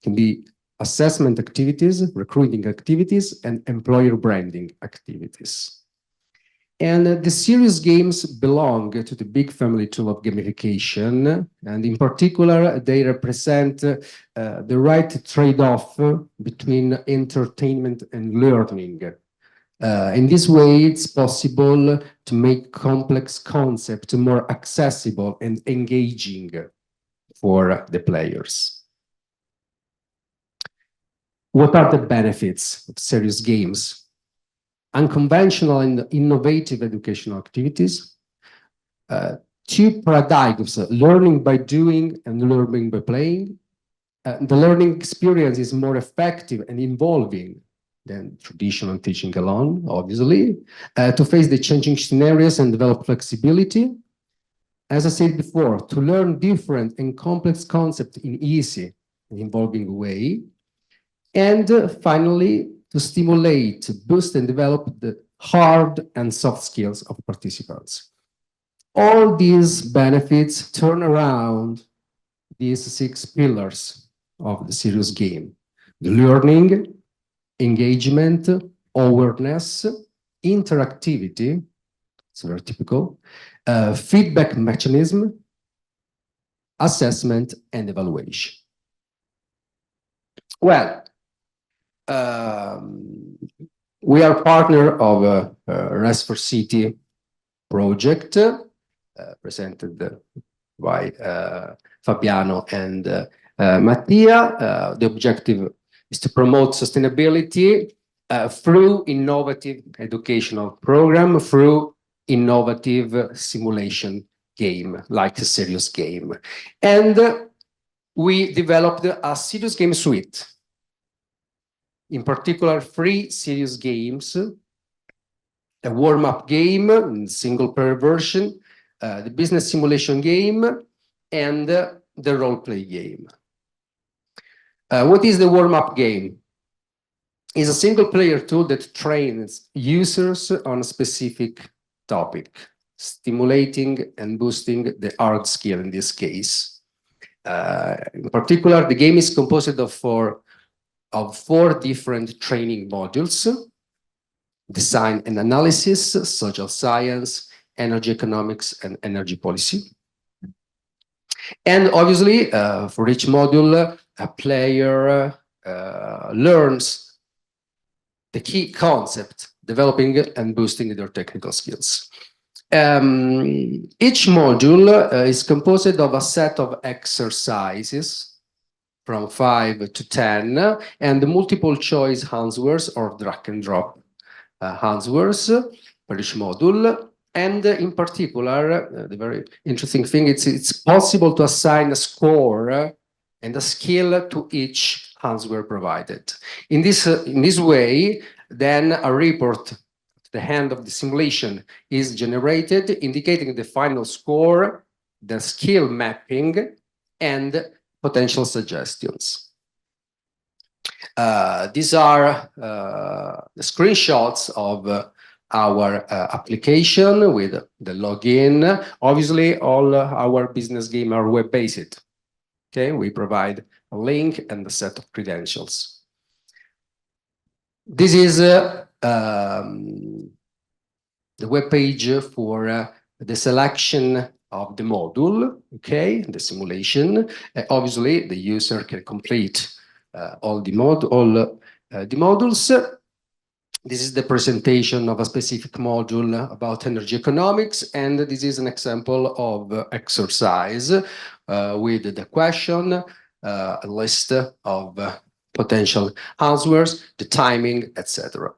can be assessment activities, recruiting activities, and employer branding activities. And the serious games belong to the big family tool of gamification, and in particular, they represent the right trade-off between entertainment and learning. In this way, it's possible to make complex concepts more accessible and engaging for the players. What are the benefits of serious games? Unconventional and innovative educational activities, two paradigms, learning by doing and learning by playing. The learning experience is more effective and involving than traditional teaching alone, obviously, to face the changing scenarios and develop flexibility. As I said before, to learn different and complex concepts in easy and involving way. And finally, to stimulate, boost, and develop the hard and soft skills of participants. All these benefits turn around these 6 pillars of the serious game: the learning, engagement, awareness, interactivity, it's very typical, feedback mechanism, assessment, and evaluation. Well, we are partner of RES for City project, presented by Fabiano and Mattia. The objective is to promote sustainability through innovative educational program, through innovative simulation game, like a serious game. And we developed a serious game suite. In particular, 3 serious games, a warm-up game, single-player version, the business simulation game, and the role-play game. What is the warm-up game? It's a single-player tool that trains users on a specific topic, stimulating and boosting the hard skill in this case. In particular, the game is composed of 4 different training modules: design and analysis, social science, energy economics, and energy policy. And obviously, for each module, a player learns the key concept, developing and boosting their technical skills. Each module is composed of a set of exercises from 5 to 10, and the multiple choice answers or drag and drop answers for each module. And in particular, the very interesting thing, it's possible to assign a score and a skill to each answer provided. In this way, then a report at the end of the simulation is generated, indicating the final score, the skill mapping, and potential suggestions. These are the screenshots of our application with the login. Obviously, all our business games are web-based. Okay, we provide a link and a set of credentials. This is the web page for the selection of the module, okay, the simulation. Obviously, the user can complete all the modules. This is the presentation of a specific module about energy economics, and this is an example of exercise with the question, a list of potential answers, the timing, etc.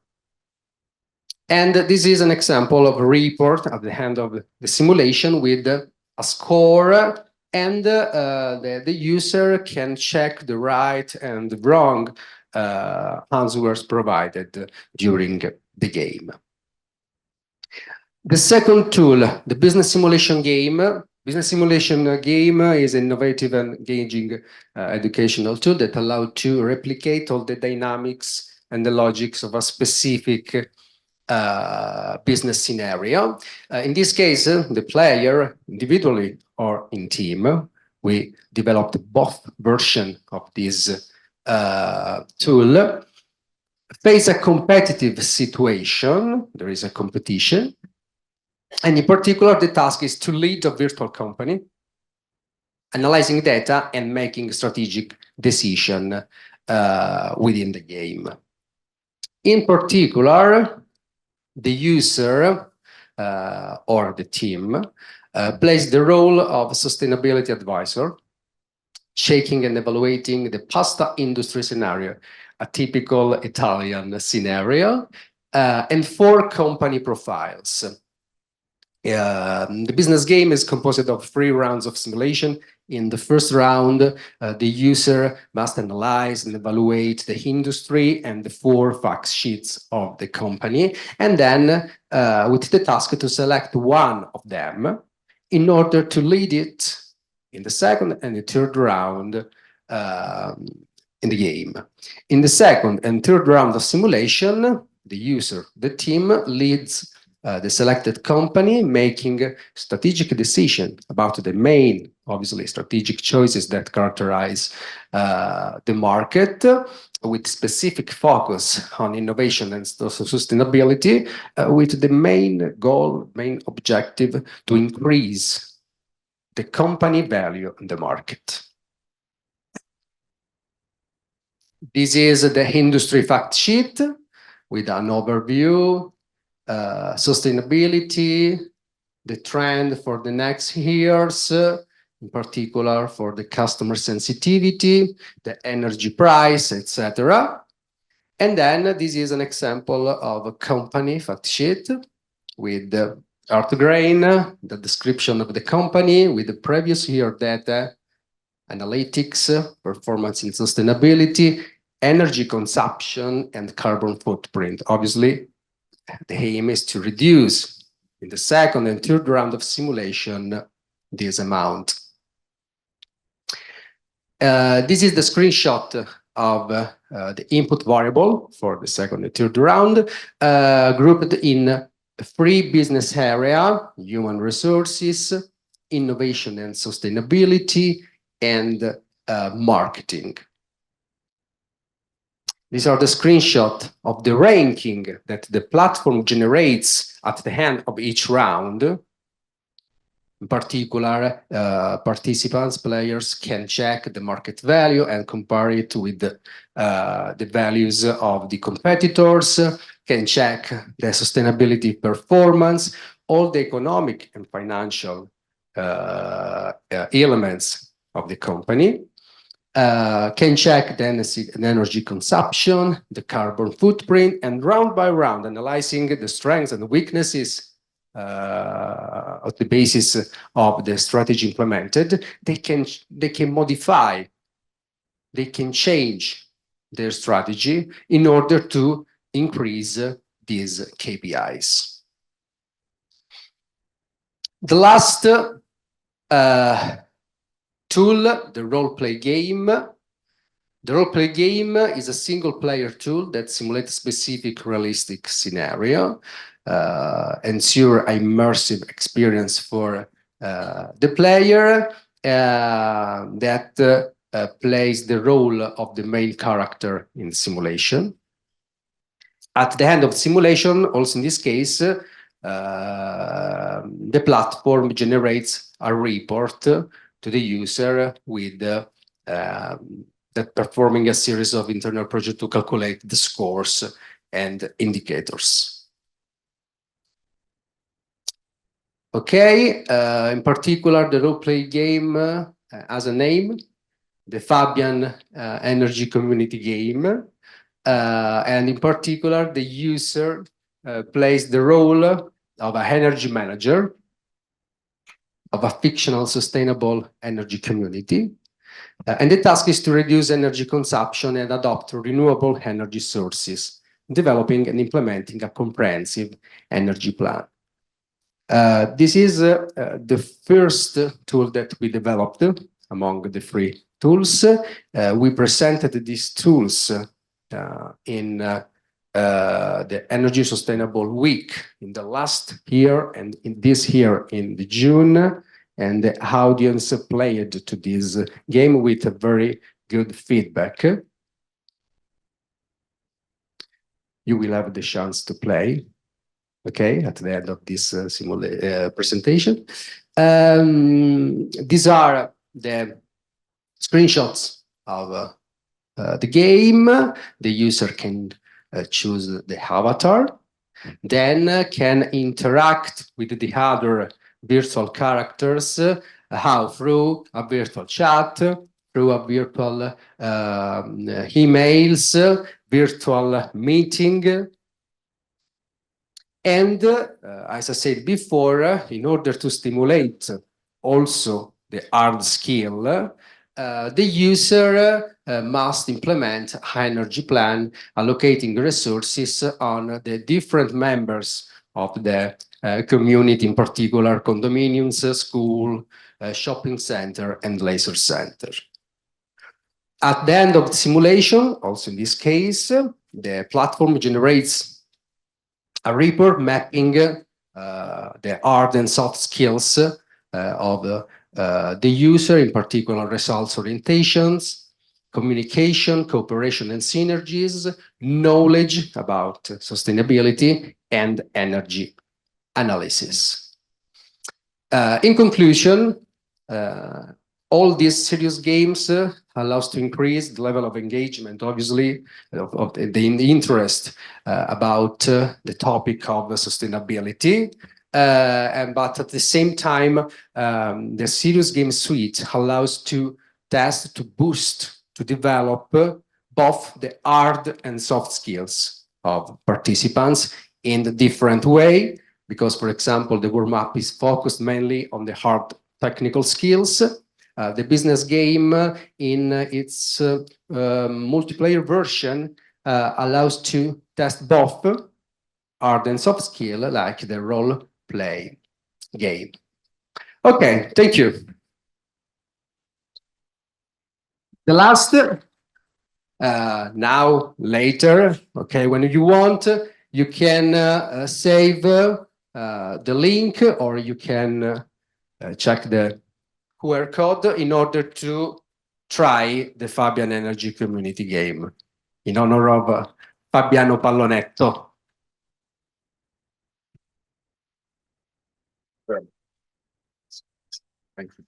And this is an example of a report at the end of the simulation with a score, and the user can check the right and the wrong answers provided during the game. The second tool, the business simulation game. Business simulation game is an innovative and engaging educational tool that allows to replicate all the dynamics and the logics of a specific business scenario. In this case, the player, individually or in team, we developed both versions of this tool, face a competitive situation, there is a competition, and in particular, the task is to lead a virtual company, analyzing data and making strategic decision within the game. In particular, the user or the team plays the role of sustainability advisor, checking and evaluating the pasta industry scenario, a typical Italian scenario, and 4 company profiles. The business game is composed of 3 rounds of simulation. In the first round, the user must analyze and evaluate the industry and the 4 fact sheets of the company, and then with the task to select one of them in order to lead it in the second and the third round in the game. In the second and third round of simulation, the user, the team, leads the selected company, making strategic decision about the main, obviously, strategic choices that characterize the market, with specific focus on innovation and sustainability, with the main goal, main objective to increase the company value in the market. This is the industry fact sheet with an overview, sustainability, the trend for the next years, in particular for the customer sensitivity, the energy price, etc. And then this is an example of a company fact sheet with the art grain, the description of the company with the previous year data, analytics, performance in sustainability, energy consumption, and carbon footprint. Obviously, the aim is to reduce in the second and third round of simulation this amount. This is the screenshot of the input variable for the second and third round, grouped in 3 business areas: human resources, innovation and sustainability, and marketing. These are the screenshots of the ranking that the platform generates at the end of each round. In particular, participants, players can check the market value and compare it with the values of the competitors, can check the sustainability performance, all the economic and financial elements of the company, can check the energy consumption, the carbon footprint, and round by round, analyzing the strengths and weaknesses of the basis of the strategy implemented. They can modify, they can change their strategy in order to increase these KPIs. The last tool, the role-play game. The role-play game is a single-player tool that simulates a specific realistic scenario. ensure immersive experience for the player that plays the role of the main character in the simulation. At the end of the simulation, also in this case, the platform generates a report to the user with that performing a series of internal projects to calculate the scores and indicators. Okay, in particular, the role-play game has a name, the Fabian Energy Community Game. And in particular, the user plays the role of an energy manager of a fictional sustainable energy community. And the task is to reduce energy consumption and adopt renewable energy sources, developing and implementing a comprehensive energy plan. This is the first tool that we developed among the free tools. We presented these tools in the Energy Sustainable Week in the last year and in this year in the June, and the audience played to this game with a very good feedback. You will have the chance to play, okay, at the end of this presentation. These are the screenshots of the game. The user can choose the avatar, then can interact with the other virtual characters, how through a virtual chat, through a virtual emails, virtual meeting. And as I said before, in order to stimulate also the hard skill, the user must implement an energy plan, allocating resources on the different members of the community, in particular condominiums, school, shopping center, and leisure center. At the end of the simulation, also in this case, the platform generates a report mapping the hard and soft skills of the user, in particular results orientations, communication, cooperation and synergies, knowledge about sustainability, and energy analysis. In conclusion, all these serious games allow us to increase the level of engagement, obviously, of the interest about the topic of sustainability. But at the same time, the serious game suite allows to test, to boost, to develop both the hard and soft skills of participants in a different way, because, for example, the warm-up is focused mainly on the hard technical skills. The business game in its multiplayer version allows to test both hard and soft skill, like the role-play game. Okay, thank you. The last, now, later, okay, when you want, you can save the link, or you can check the QR code in order to try the Fabian Energy Community Game in honor of Fabiano Pallonetto. Thank you.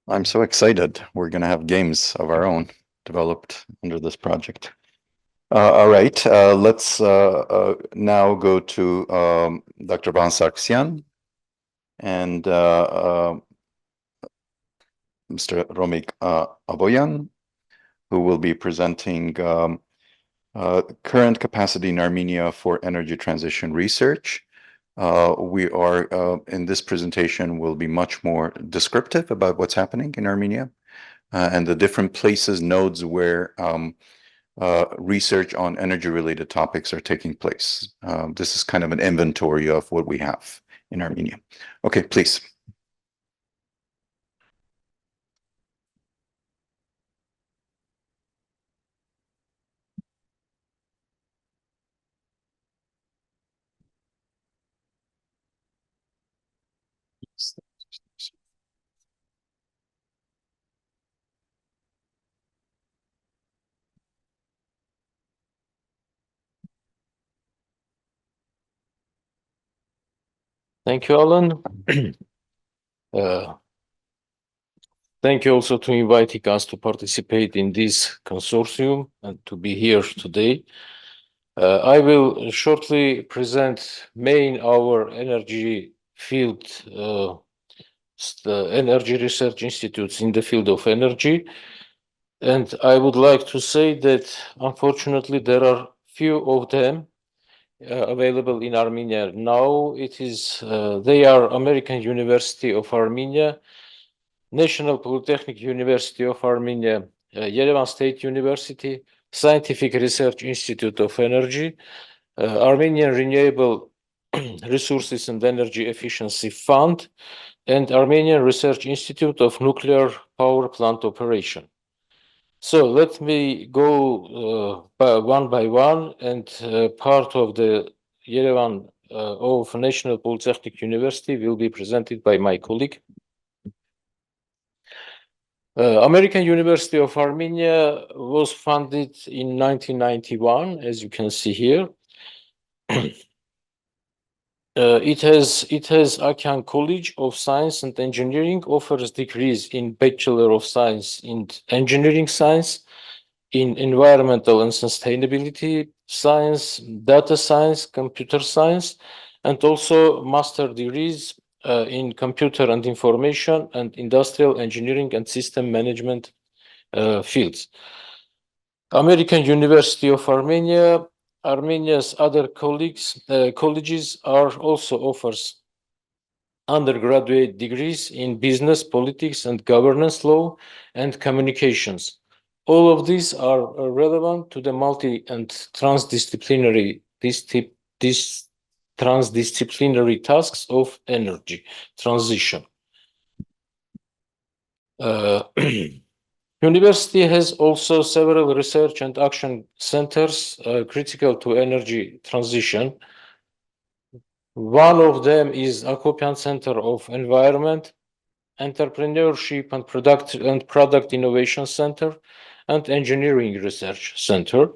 I'm so excited. We're going to have games of our own developed under this project. All right, let's now go to Dr. Van Sargsyan and Mr. Romik Aboyan, who will be presenting current capacity in Armenia for energy transition research. We are, in this presentation, will be much more descriptive about what's happening in Armenia and the different places, nodes where research on energy-related topics are taking place. This is kind of an inventory of what we have in Armenia. Okay, please. Thank you, Alan. Thank you also to inviting us to participate in this consortium and to be here today. I will shortly present our energy field, the energy research institutes in the field of energy. And I would like to say that unfortunately there are few of them available in Armenia now. They are American University of Armenia, National Polytechnic University of Armenia, Yerevan State University, Scientific Research Institute of Energy, Armenian Renewable Resources and Energy Efficiency Fund, and Armenian Research Institute of Nuclear Power Plant Operation. So let me go one by one, and part of the Yerevan of National Polytechnic University will be presented by my colleague. American University of Armenia was founded in 1991, as you can see here. It has Acopian College of Science and Engineering, offers degrees in Bachelor of Science in Engineering Science, in Environmental and Sustainability Science, Data Science, Computer Science, and also master degrees in Computer and Information and Industrial Engineering and System Management fields. American University of Armenia, Armenia's other colleges also offers undergraduate degrees in business, politics, and governance law and communications. All of these are relevant to the multi and transdisciplinary tasks of energy transition. University has also several research and action centers critical to energy transition. One of them is Acopian Center of Environment, Entrepreneurship and Product Innovation Center, and Engineering Research Center.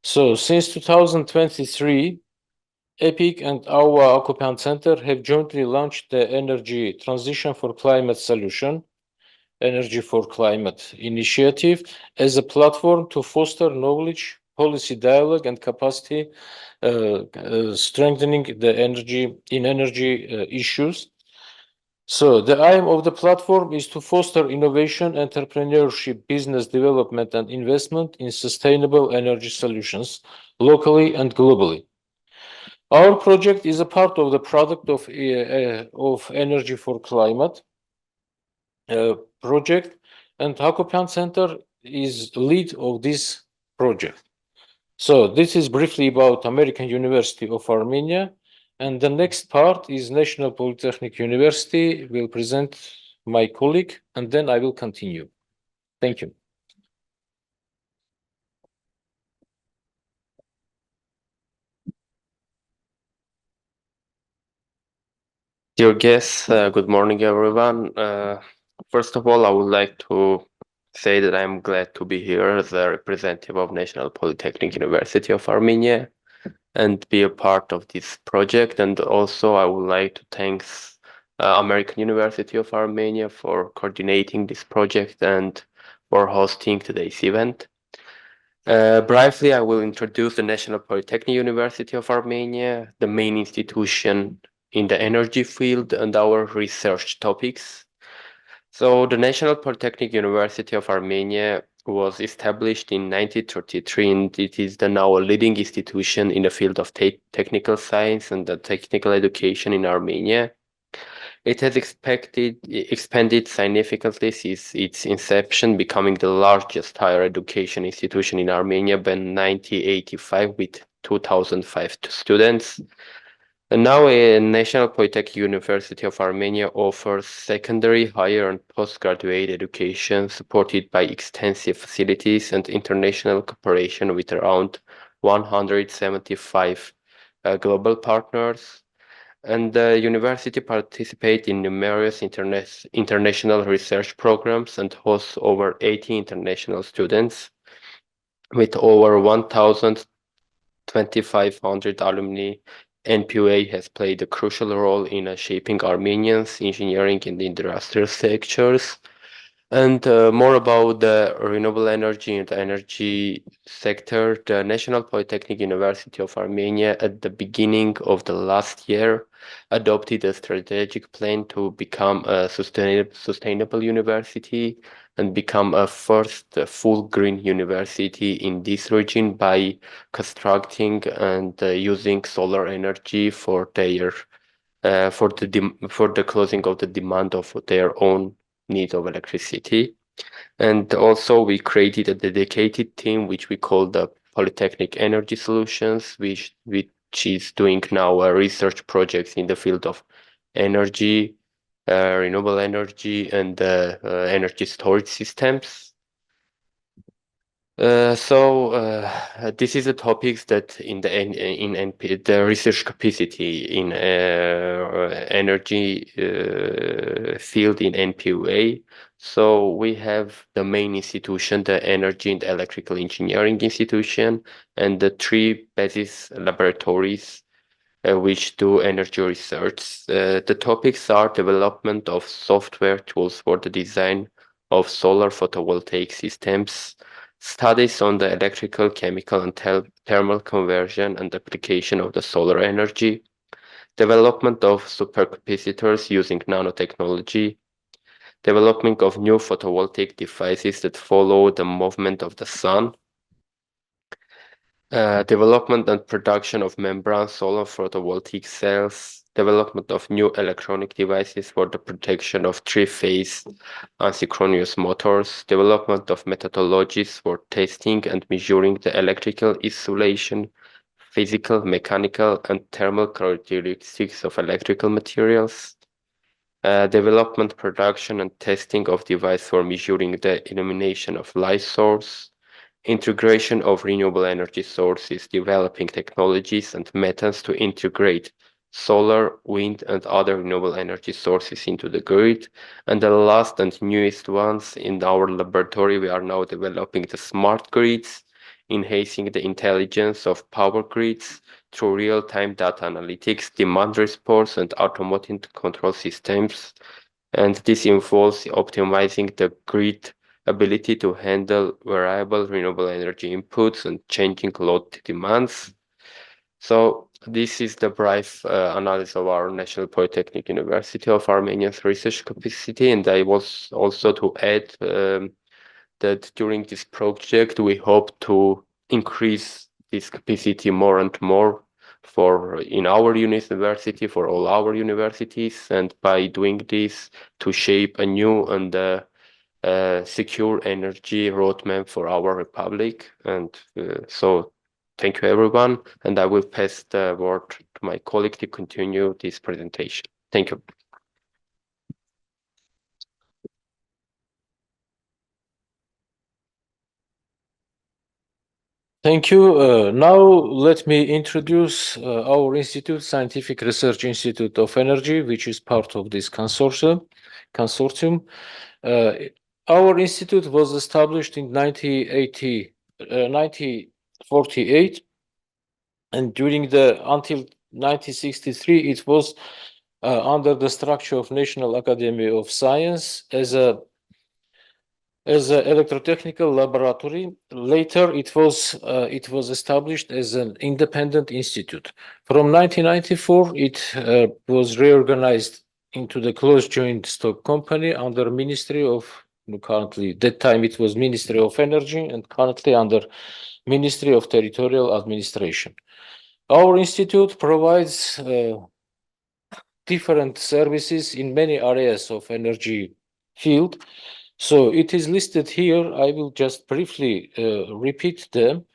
So since 2023, EPIC and AUA Acopian Center have jointly launched the Energy Transition for Climate Solution, Energy for Climate Initiative, as a platform to foster knowledge, policy dialogue, and capacity strengthening the energy issues. So the aim of the platform is to foster innovation, entrepreneurship, business development, and investment in sustainable energy solutions locally and globally. Our project is a part of the product of Energy for Climate project, and Acopian Center is lead of this project. So this is briefly about American University of Armenia, and the next part is National Polytechnic University. Will present my colleague, and then I will continue. Thank you. Dear guests, good morning, everyone. First of all, I would like to say that I'm glad to be here as a representative of National Polytechnic University of Armenia and be a part of this project. And also, I would like to thank American University of Armenia for coordinating this project and for hosting today's event. Briefly, I will introduce the National Polytechnic University of Armenia, the main institution in the energy field, and our research topics. So the National Polytechnic University of Armenia was established in 1933, and it is now a leading institution in the field of technical science and the technical education in Armenia. It has expanded significantly since its inception, becoming the largest higher education institution in Armenia by 1985 with 2,005 students. And now National Polytechnic University of Armenia offers secondary, higher, and postgraduate education supported by extensive facilities and international cooperation with around 175 global partners. And the university participates in numerous international research programs and hosts over 80 international students with over 1,200 alumni NPUA has played a crucial role in shaping Armenians' engineering and industrial sectors. And more about the renewable energy and energy sector, the National Polytechnic University of Armenia at the beginning of the last year adopted a strategic plan to become a sustainable university and become a first full green university in this region by constructing and using solar energy for their for the closing of the demand of their own need of electricity. And also we created a dedicated team which we call the Polytechnic Energy Solutions, which is doing now research projects in the field of energy, renewable energy, and energy storage systems. This is the topics that in the research capacity in energy field in NPUA. So we have the main institution, the Energy and Electrical Engineering Institution, and the 3 basis laboratories which do energy research. The topics are development of software tools for the design of solar photovoltaic systems, studies on the electrical, chemical, and thermal conversion and application of the solar energy, development of supercapacitors using nanotechnology, development of new photovoltaic devices that follow the movement of the sun, development and production of membrane solar photovoltaic cells, development of new electronic devices for the protection of 3-phase asynchronous motors, development of methodologies for testing and measuring the electrical insulation, physical, mechanical, and thermal characteristics of electrical materials, development, production, and testing of device for measuring the illumination of light source, integration of renewable energy sources, developing technologies and methods to integrate solar, wind, and other renewable energy sources into the grid. And the last and newest ones in our laboratory, we are now developing the smart grids, enhancing the intelligence of power grids through real-time data analytics, demand response, and automated control systems. And this involves optimizing the grid ability to handle variable renewable energy inputs and changing load demands. So this is the brief analysis of our National Polytechnic University of Armenia's research capacity. And I was also to add that during this project, we hope to increase this capacity more and more in our university, for all our universities, and by doing this to shape a new and secure energy roadmap for our republic. And so thank you everyone, and I will pass the word to my colleague to continue this presentation. Thank you. Thank you. Now let me introduce our institute, Scientific Research Institute of Energy, which is part of this consortium. Our institute was established in 1948, and until 1963, it was under the structure of National Academy of Science as an electrotechnical laboratory. Later, it was established as an independent institute. From 1994, it was reorganized into the closed joint stock company under Ministry of, currently, that time it was Ministry of Energy, and currently under Ministry of Territorial Administration. Our institute provides different services in many areas of energy field. So it is listed here. I will just briefly repeat them.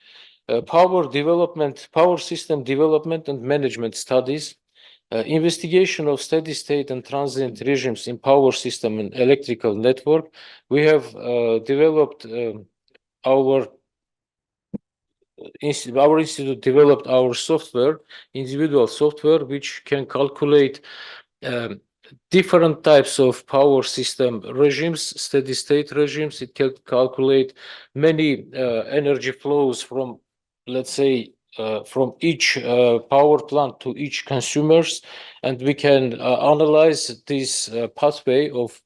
Power development, power system development and management studies, investigation of steady state and transient regimes in power system and electrical network. We have developed our institute developed our software, individual software, which can calculate different types of power system regimes, steady state regimes. It can calculate many energy flows from, let's say, from each power plant to each consumers, and we can analyze this pathway of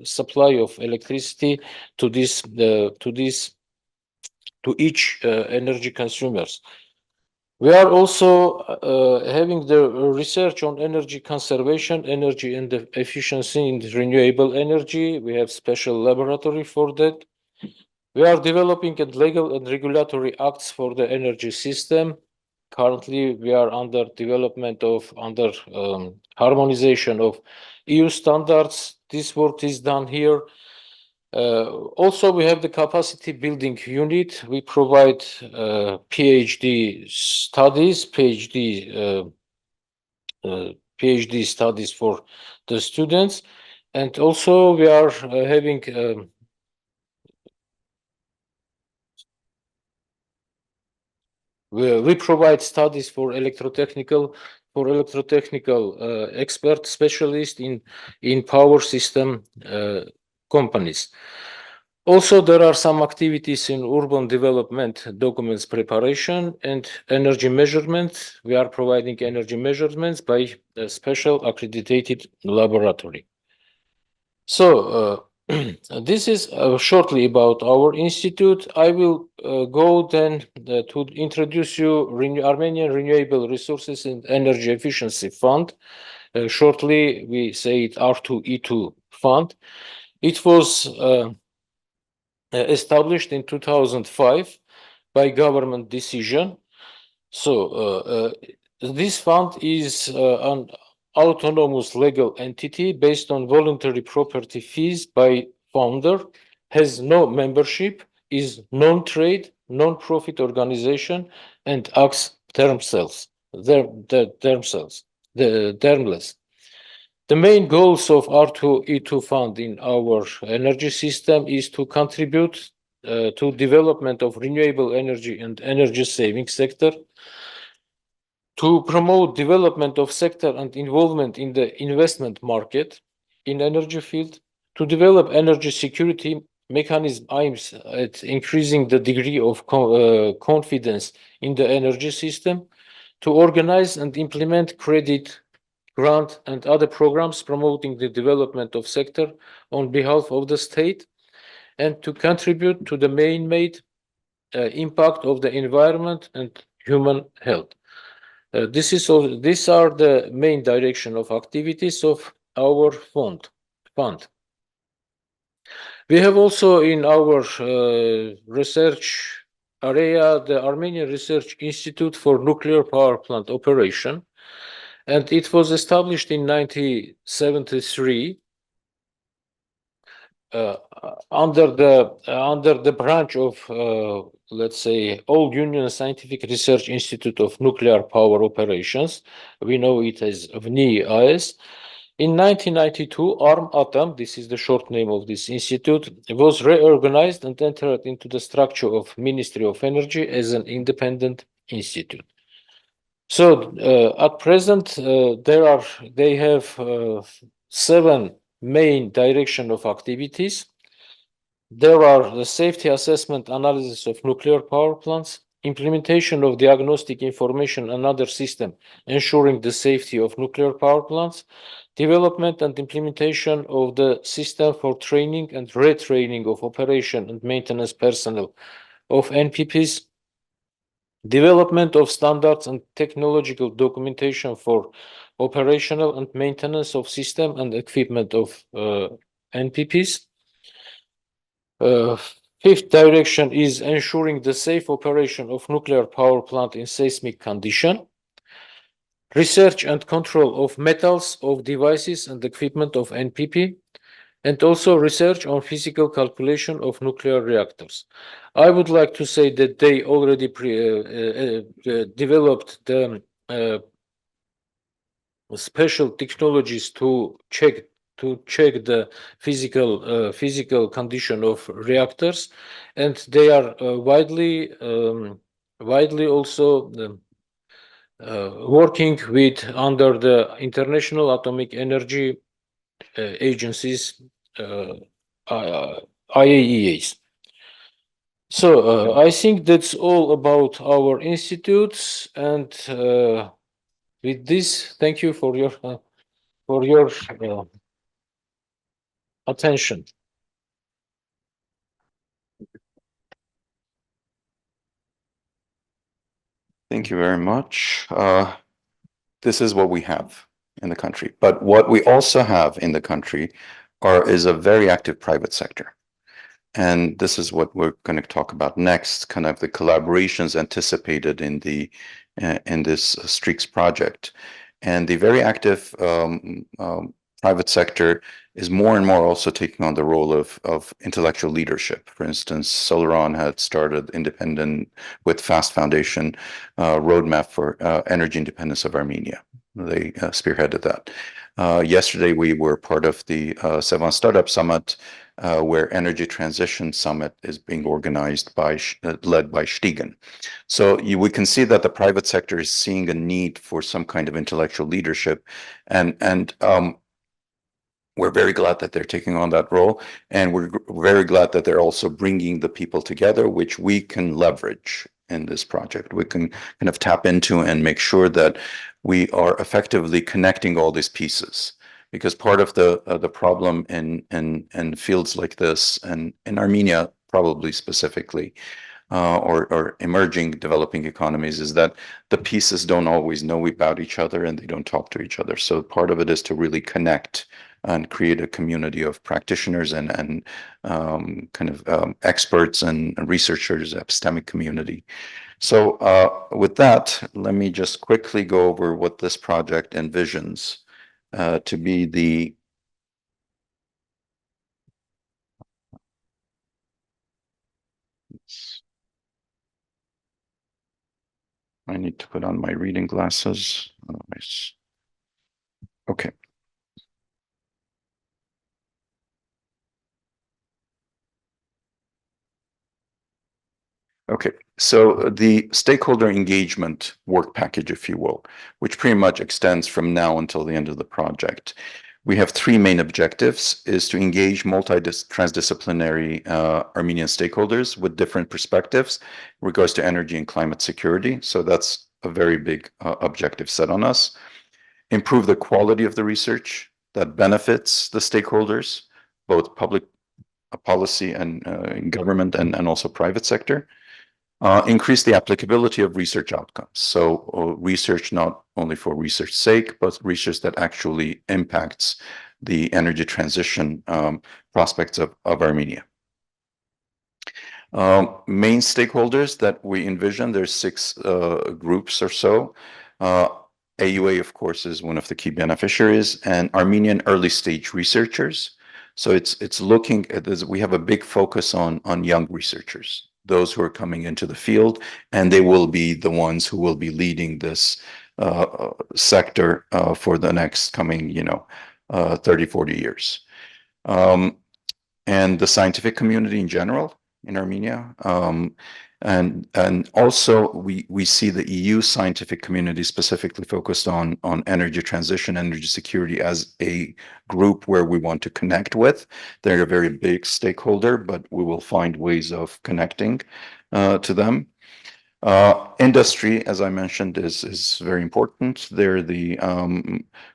supply of electricity to each energy consumers. We are also having the research on energy conservation, energy and efficiency in renewable energy. We have special laboratory for that. We are developing legal and regulatory acts for the energy system. Currently, we are under development of harmonization of EU standards. This work is done here. Also, we have the capacity building unit. We provide PhD studies, PhD studies for the students, and also we are having we provide studies for electrotechnical expert specialists in power system companies. Also, there are some activities in urban development, documents preparation, and energy measurement. We are providing energy measurements by a special accredited laboratory. So, this is shortly about our institute. I will go then to introduce you Armenian Renewable Resources and Energy Efficiency Fund. Shortly, we say it R2E2 Fund. It was established in 2005 by government decision. So this fund is an autonomous legal entity based on voluntary property fees by founder, has no membership, is non-trade, non-profit organization, and acts termless. The main goals of R2E2 Fund in our energy system is to contribute to development of renewable energy and energy saving sector, to promote development of sector and involvement in the investment market in energy field, to develop energy security mechanism aims at increasing the degree of confidence in the energy system, to organize and implement credit, grant, and other programs promoting the development of sector on behalf of the state, and to contribute to the man-made impact of the environment and human health. These are the main direction of activities of our fund. We have also in our research area the Armenian Research Institute for Nuclear Power Plant Operation, and it was established in 1973 under the branch of let's say Old Union Scientific Research Institute of Nuclear Power Operations. We know it as VNI-AS. In 1992, ARM-ATOM, this is the short name of this institute, was reorganized and entered into the structure of Ministry of Energy as an independent institute. So at present, they have 7 main direction of activities. There are the safety assessment analysis of nuclear power plants, implementation of diagnostic information and other system ensuring the safety of nuclear power plants, development and implementation of the system for training and retraining of operation and maintenance personnel of NPPs, development of standards and technological documentation for operational and maintenance of system and equipment of NPPs. Fifth direction is ensuring the safe operation of nuclear power plant in seismic condition. Research and control of metals, of devices and equipment of NPP, and also research on physical calculation of nuclear reactors. I would like to say that they already developed the special technologies to check the physical condition of reactors, and they are widely also working with under the International Atomic Energy agencies, IAEAs. So I think that's all about our institutes, and with this, thank you for your attention. Thank you very much. This is what we have in the country, but what we also have in the country is a very active private sector. And this is what we're going to talk about next, kind of the collaborations anticipated in this STREACS project. And the very active private sector is more and more also taking on the role of intellectual leadership. For instance, Solaron had started independent with FAST Foundation roadmap for energy independence of Armenia. They spearheaded that. Yesterday, we were part of the Sevan Startup Summit, where Energy Transition Summit is being organized led by Stiegen. So we can see that the private sector is seeing a need for some kind of intellectual leadership, and we're very glad that they're taking on that role, and we're very glad that they're also bringing the people together, which we can leverage in this project. We can kind of tap into and make sure that we are effectively connecting all these pieces. Because part of the problem in fields like this, and in Armenia probably specifically, or emerging developing economies, is that the pieces don't always know about each other and they don't talk to each other. So part of it is to really connect and create a community of practitioners and kind of experts and researchers, epistemic community. So with that, let me just quickly go over what this project envisions to be the I need to put on my reading glasses. Otherwise, okay. Okay, so the stakeholder engagement work package, if you will, which pretty much extends from now until the end of the project. We have three main objectives: is to engage transdisciplinary Armenian stakeholders with different perspectives in regards to energy and climate security. So that's a very big objective set on us. Improve the quality of the research that benefits the stakeholders, both public policy and government and also private sector. Increase the applicability of research outcomes. So research not only for research's sake, but research that actually impacts the energy transition prospects of Armenia. Main stakeholders that we envision, there's 6 groups or so. AUA, of course, is one of the key beneficiaries, and Armenian early stage researchers. So it's looking at this, we have a big focus on young researchers, those who are coming into the field, and they will be the ones who will be leading this sector for the next coming, 30, 40 years. And the scientific community in general in Armenia. And also we see the EU scientific community specifically focused on energy transition, energy security as a group where we want to connect with. They're a very big stakeholder, but we will find ways of connecting to them. Industry, as I mentioned, is very important. They're the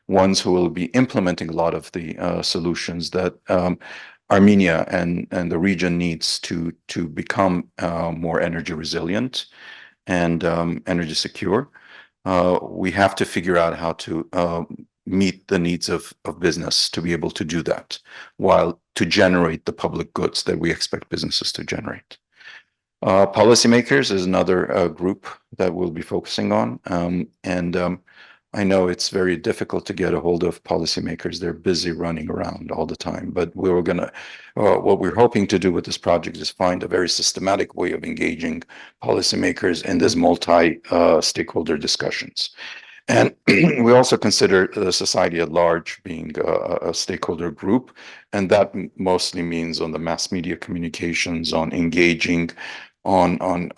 ones who will be implementing a lot of the solutions that Armenia and the region needs to become more energy resilient and energy secure. We have to figure out how to meet the needs of business to be able to do that, while to generate the public goods that we expect businesses to generate. Policymakers is another group that we'll be focusing on, and I know it's very difficult to get a hold of policymakers. They're busy running around all the time, but what we're hoping to do with this project is find a very systematic way of engaging policymakers in this multi-stakeholder discussions. And we also consider the society at large being a stakeholder group, and that mostly means on the mass media communications, on engaging on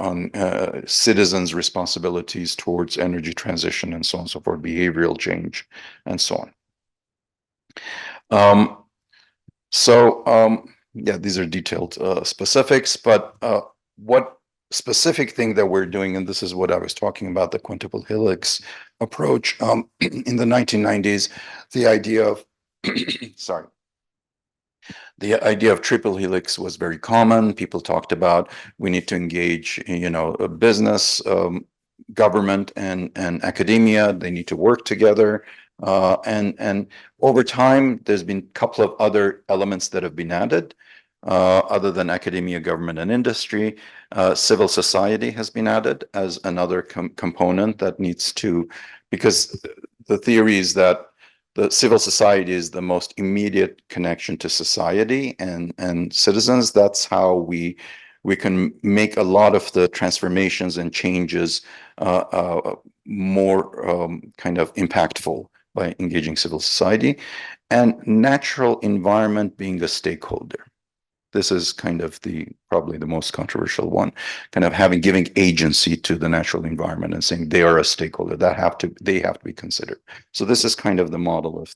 citizens' responsibilities towards energy transition and so on and so forth, behavioral change, and so on. Yeah, these are detailed specifics, but what specific thing that we're doing, and this is what I was talking about, the quintuple helix approach. In the 1990s, the idea of, sorry, the idea of triple helix was very common. People talked about we need to engage, a business, government, and academia. They need to work together. And over time, there's been a couple of other elements that have been added, other than academia, government, and industry. Civil society has been added as another component that needs to, because the theory is that the civil society is the most immediate connection to society and citizens. That's how we can make a lot of the transformations and changes more kind of impactful by engaging civil society, and natural environment being a stakeholder. This is kind of probably the most controversial one, kind of giving agency to the natural environment and saying they are a stakeholder they have to be considered. So this is kind of the model of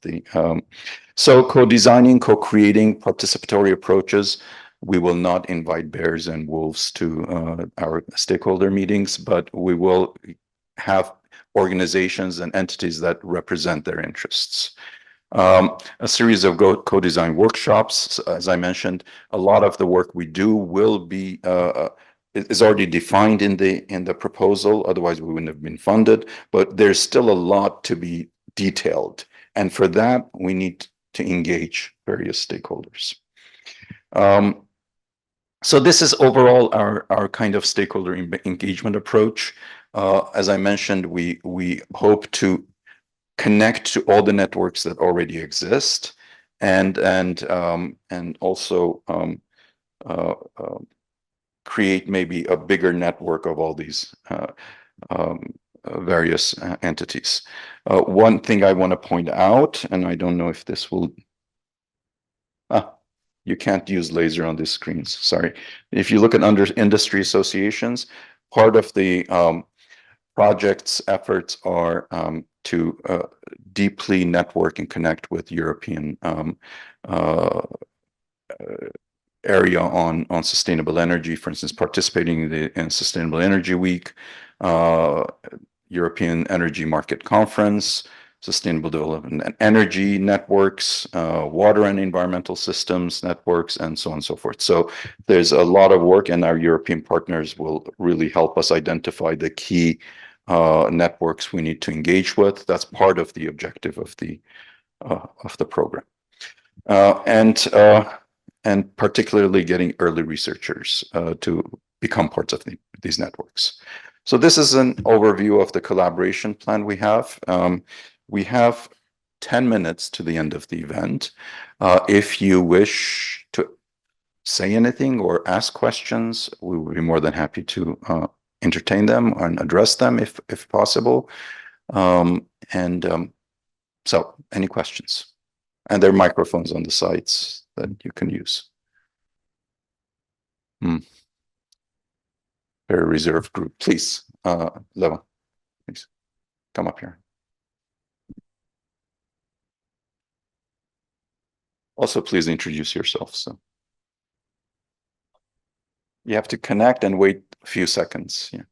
so co-designing, co-creating participatory approaches. We will not invite bears and wolves to our stakeholder meetings, but we will have organizations and entities that represent their interests. A series of co-design workshops. As I mentioned, a lot of the work we do will be is already defined in the proposal. Otherwise, we wouldn't have been funded. But there's still a lot to be detailed, and for that, we need to engage various stakeholders. So this is overall our kind of stakeholder engagement approach. As I mentioned, we hope to connect to all the networks that already exist, and also create maybe a bigger network of all these various entities. One thing I want to point out, and I don't know if this will. You can't use laser on these screens. Sorry. If you look at under industry associations, part of the project's efforts are to deeply network and connect with European area on sustainable energy. For instance, participating in Sustainable Energy Week, European Energy Market Conference, Sustainable Development and Energy Networks, Water and Environmental Systems Networks, and so on and so forth. So there's a lot of work, and our European partners will really help us identify the key networks we need to engage with. That's part of the objective of the program, and particularly getting early researchers to become parts of these networks. So this is an overview of the collaboration plan we have. We have 10 minutes to the end of the event. If you wish to say anything or ask questions, we will be more than happy to entertain them and address them if possible. So any questions? And there are microphones on the sides that you can use. Very reserved group. Please, Leva, please come up here. Also, please introduce yourself. So you have to connect and wait a few seconds. Yeah.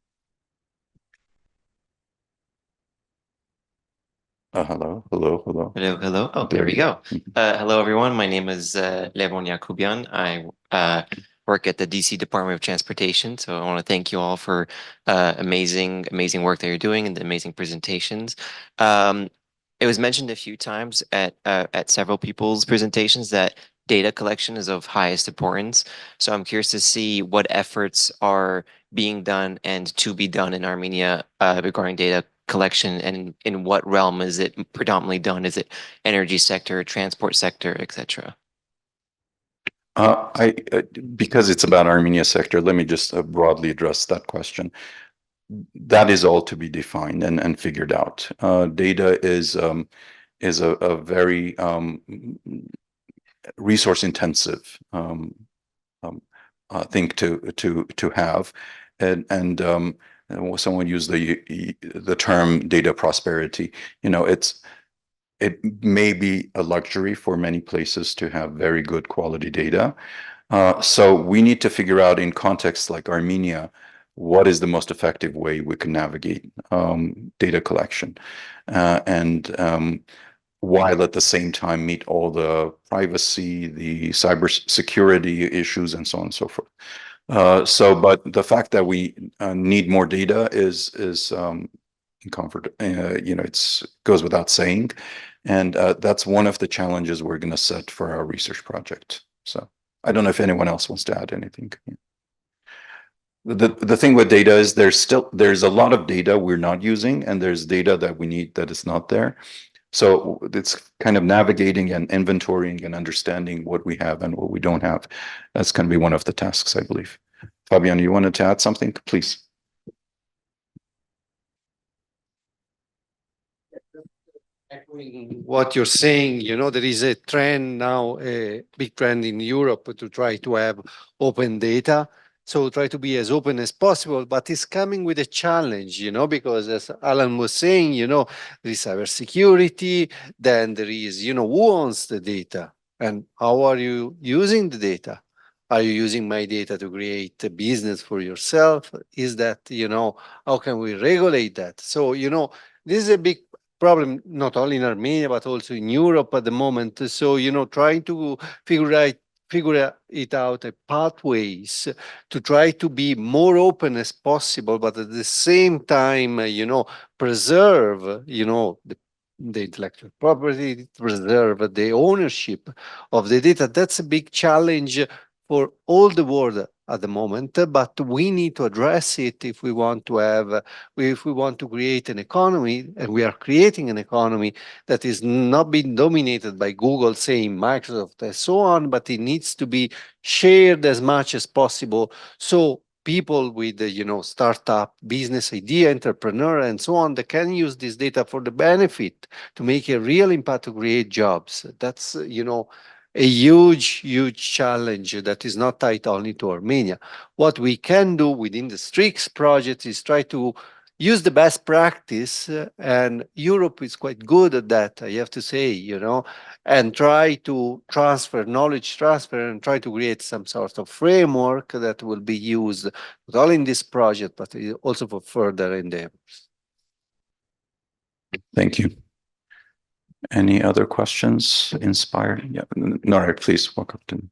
Hello. Oh, there we go. Hello, everyone. My name is AUA Acopian. I work at the DC Department of Transportation. So I want to thank you all for amazing work that you're doing and the amazing presentations. It was mentioned a few times at several people's presentations that data collection is of highest importance. So I'm curious to see what efforts are being done and to be done in Armenia regarding data collection, and in what realm is it predominantly done? Is it energy sector, transport sector, etc.? Because it's about Armenia sector, let me just broadly address that question. That is all to be defined and figured out. Data is a very resource intensive thing to have, and someone used the term data prosperity. It may be a luxury for many places to have very good quality data, So we need to figure out in contexts like Armenia, what is the most effective way we can navigate data collection, and while at the same time meet all the privacy, the cybersecurity issues, and so on and so forth. But the fact that we need more data is comfort. It's goes without saying, and that's one of the challenges we're going to set for our research project. So I don't know if anyone else wants to add anything. The thing with data is there's a lot of data we're not using, and there's data that we need that is not there. So it's kind of navigating and inventorying and understanding what we have and what we don't have. That's going to be one of the tasks, I believe. Fabian, you wanted to add something, please? Echoing what you're saying, there is a trend now, a big trend in Europe to try to have open data. So try to be as open as possible, but it's coming with a challenge, because as Alan was saying, there is cybersecurity, then there is, who owns the data and how are you using the data? Are you using my data to create a business for yourself? Is that, how can we regulate that? So, this is a big problem, not only in Armenia, but also in Europe at the moment. So, trying to figure it out, pathways to try to be more open as possible, but at the same time, preserve, the intellectual property, preserve the ownership of the data. That's a big challenge for all the world at the moment, but we need to address it if we want to create an economy, and we are creating an economy that is not being dominated by Google, saying Microsoft, and so on, but it needs to be shared as much as possible. So people with, startup, business idea, entrepreneur, and so on, they can use this data for the benefit to make a real impact, to create jobs. That's, a huge challenge that is not tied only to Armenia. What we can do within the STREACS project is try to use the best practice, and Europe is quite good at that, I have to say, and try to knowledge transfer, and try to create some sort of framework that will be used not only in this project, but also for further endeavors. Thank you. Any other questions? Inspired? Yeah, Nora, please walk up to me.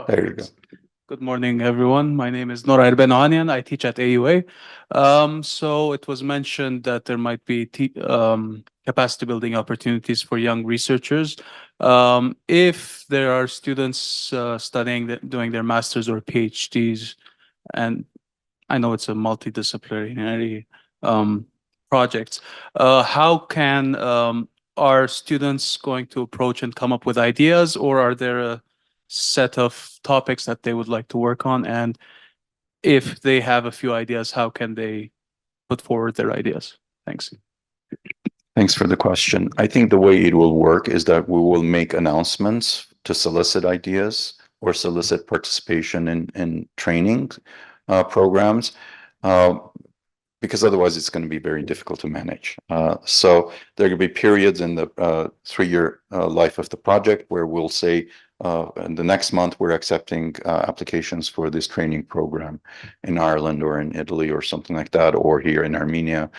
There you go. Good morning, everyone. My name is Norair Benanian. I teach at AUA. So it was mentioned that there might be capacity building opportunities for young researchers. If there are students doing their masters or PhDs, and I know it's a multidisciplinary project, how can are students going to approach and come up with ideas, or are there a set of topics that they would like to work on? And if they have a few ideas, how can they put forward their ideas? Thanks. Thanks for the question. I think the way it will work is that we will make announcements to solicit ideas or solicit participation in training programs, because otherwise it's going to be very difficult to manage. So there are going to be periods in the 3-year life of the project where we'll say, in the next month, we're accepting applications for this training program in Ireland or in Italy or something like that, or here in Armenia.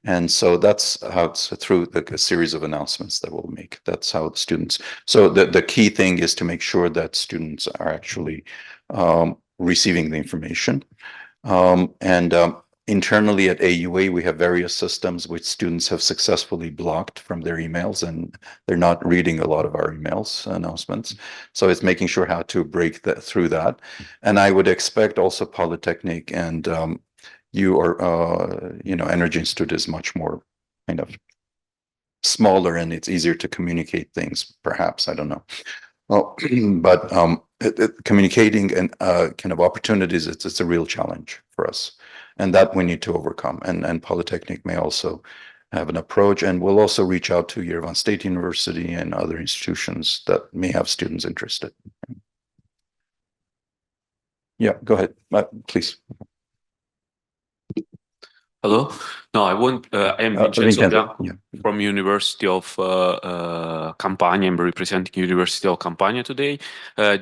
And so that's how it's through a series of announcements that we'll make. That's how students. So the key thing is to make sure that students are actually receiving the information. Internally at AUA, we have various systems which students have successfully blocked from their emails, and they're not reading a lot of our emails announcements. So it's making sure how to break through that. And I would expect also Polytechnic and Energy Institute is much more kind of smaller, and it's easier to communicate things, perhaps, I don't know. Well, but communicating and kind of opportunities, it's a real challenge for us. And that we need to overcome. And Polytechnic may also have an approach, and we'll also reach out to Yerevan State University and other institutions that may have students interested. Yeah, go ahead, please. Hello. No, I want. I am Vincenzo Vincenzo, Bianco from University of Campania. I'm representing University of Campania today.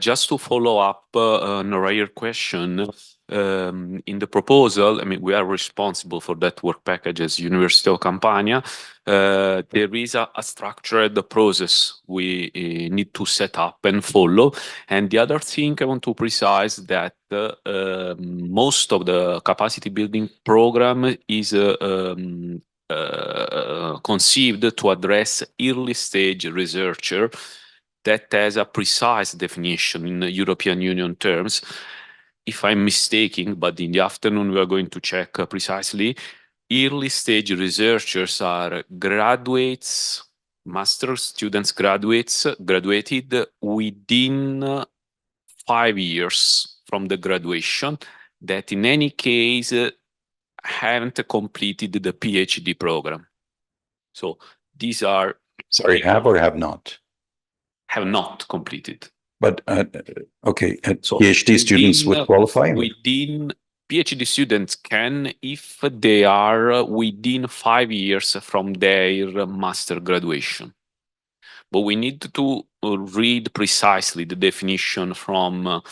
Just to follow up on a earlier question, in the proposal, I mean, we are responsible for that work package as University of Campania. There is a structured process we need to set up and follow. And the other thing I want to precise that most of the capacity building program is conceived to address early stage researcher that has a precise definition in European Union terms. If I'm mistaken, but in the afternoon we are going to check precisely. Early stage researchers are graduates, master students, graduated within 5 years from the graduation, that in any case haven't completed the PhD program. So these are... Sorry, have or have not? Have not completed. But, okay, So PhD students would qualify? Within PhD students can, if they are within 5 years from their master graduation. But we need to read precisely the definition from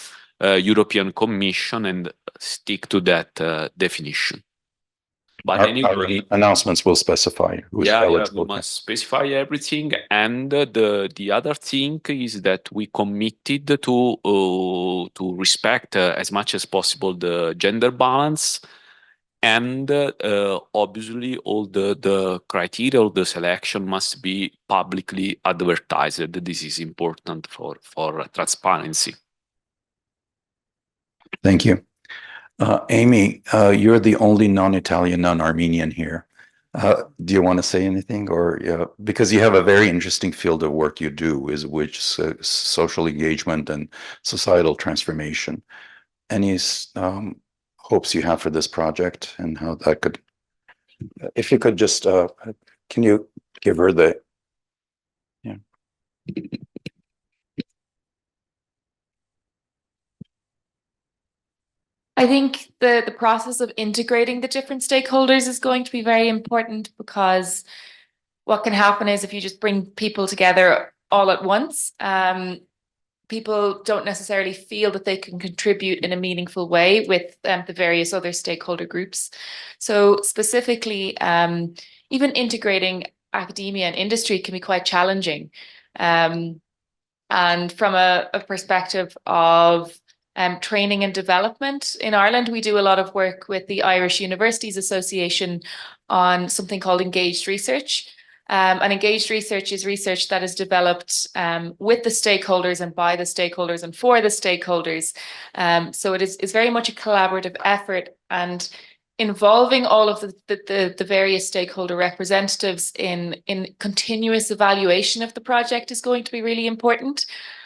European Commission and stick to that definition. But Our announcements will specify who's eligible. We must specify everything. And the other thing is that we committed to respect as much as possible the gender balance. And obviously, all the criteria of the selection must be publicly advertised. This is important for transparency. Thank you. Amy, you're the only non-Italian, non-Armenian here. Do you want to say anything? Or because you have a very interesting field of work you do, which is social engagement and societal transformation. Any hopes you have for this project and how that could, if you could just, can you give her the, yeah. I think the process of integrating the different stakeholders is going to be very important, because what can happen is if you just bring people together all at once, people don't necessarily feel that they can contribute in a meaningful way with the various other stakeholder groups. So specifically, even integrating academia and industry can be quite challenging. And from a perspective of training and development in Ireland, we do a lot of work with the Irish Universities Association on something called engaged research. And engaged research is research that is developed with the stakeholders and by the stakeholders and for the stakeholders. So it's very much a collaborative effort, and involving all of the various stakeholder representatives in continuous evaluation of the project is going to be really important,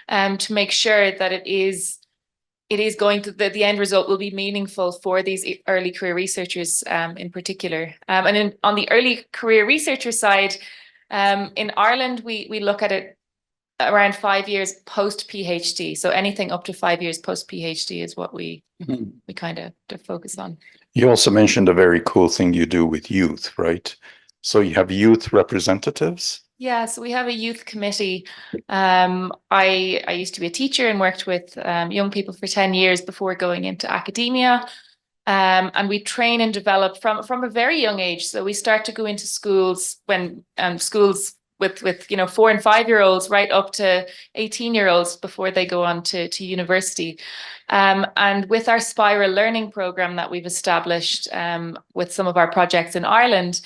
to make sure that it is going to, the end result will be meaningful for these early career researchers in particular. And on the early career researcher side, in Ireland, we look at it around 5 years post PhD. So anything up to 5 years post PhD is what we kind of focus on. You also mentioned a very cool thing you do with youth, right? So you have youth representatives? Yeah, so we have a youth committee. I used to be a teacher and worked with young people for 10 years before going into academia. And we train and develop from a very young age. So we start to go into schools when schools with 4 and 5 year olds right up to 18-year-olds before they go on to university. And with our Spiral Learning program that we've established with some of our projects in Ireland,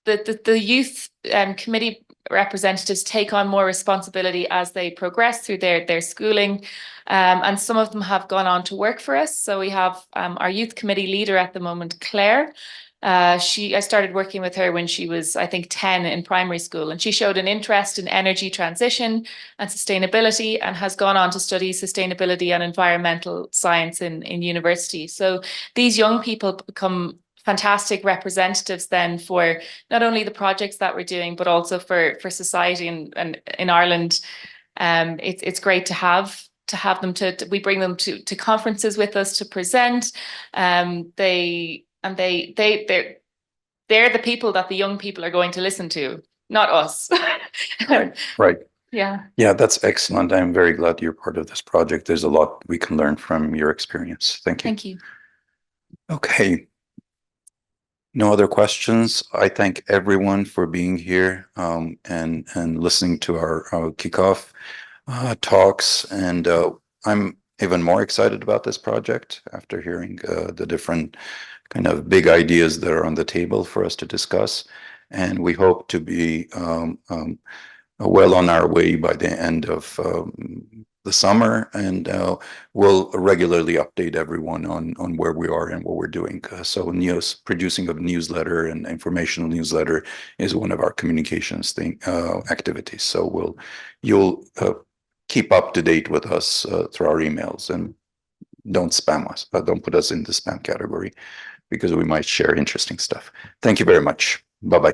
the youth committee representatives take on more responsibility as they progress through their schooling. And some of them have gone on to work for us. So we have our youth committee leader at the moment, Claire. I started working with her when she was, I think, 10 in primary school, and she showed an interest in energy transition and sustainability, and has gone on to study sustainability and environmental science in university. So these young people become fantastic representatives then for not only the projects that we're doing, but also for society and in Ireland. It's great to have them we bring them to conferences with us to present. They and they're the people that the young people are going to listen to, not us. Right. Yeah. Yeah, that's excellent. I'm very glad you're part of this project. There's a lot we can learn from your experience. Thank you. Thank you. Okay. No other questions. I thank everyone for being here and listening to our kickoff talks. And I'm even more excited about this project after hearing the different kind of big ideas that are on the table for us to discuss. And we hope to be well on our way by the end of the summer, and we'll regularly update everyone on where we are and what we're doing. So producing a newsletter and informational newsletter is one of our communications activities. So you'll keep up to date with us through our emails, and don't spam us, don't put us in the spam category, because we might share interesting stuff. Thank you very much. Bye-bye.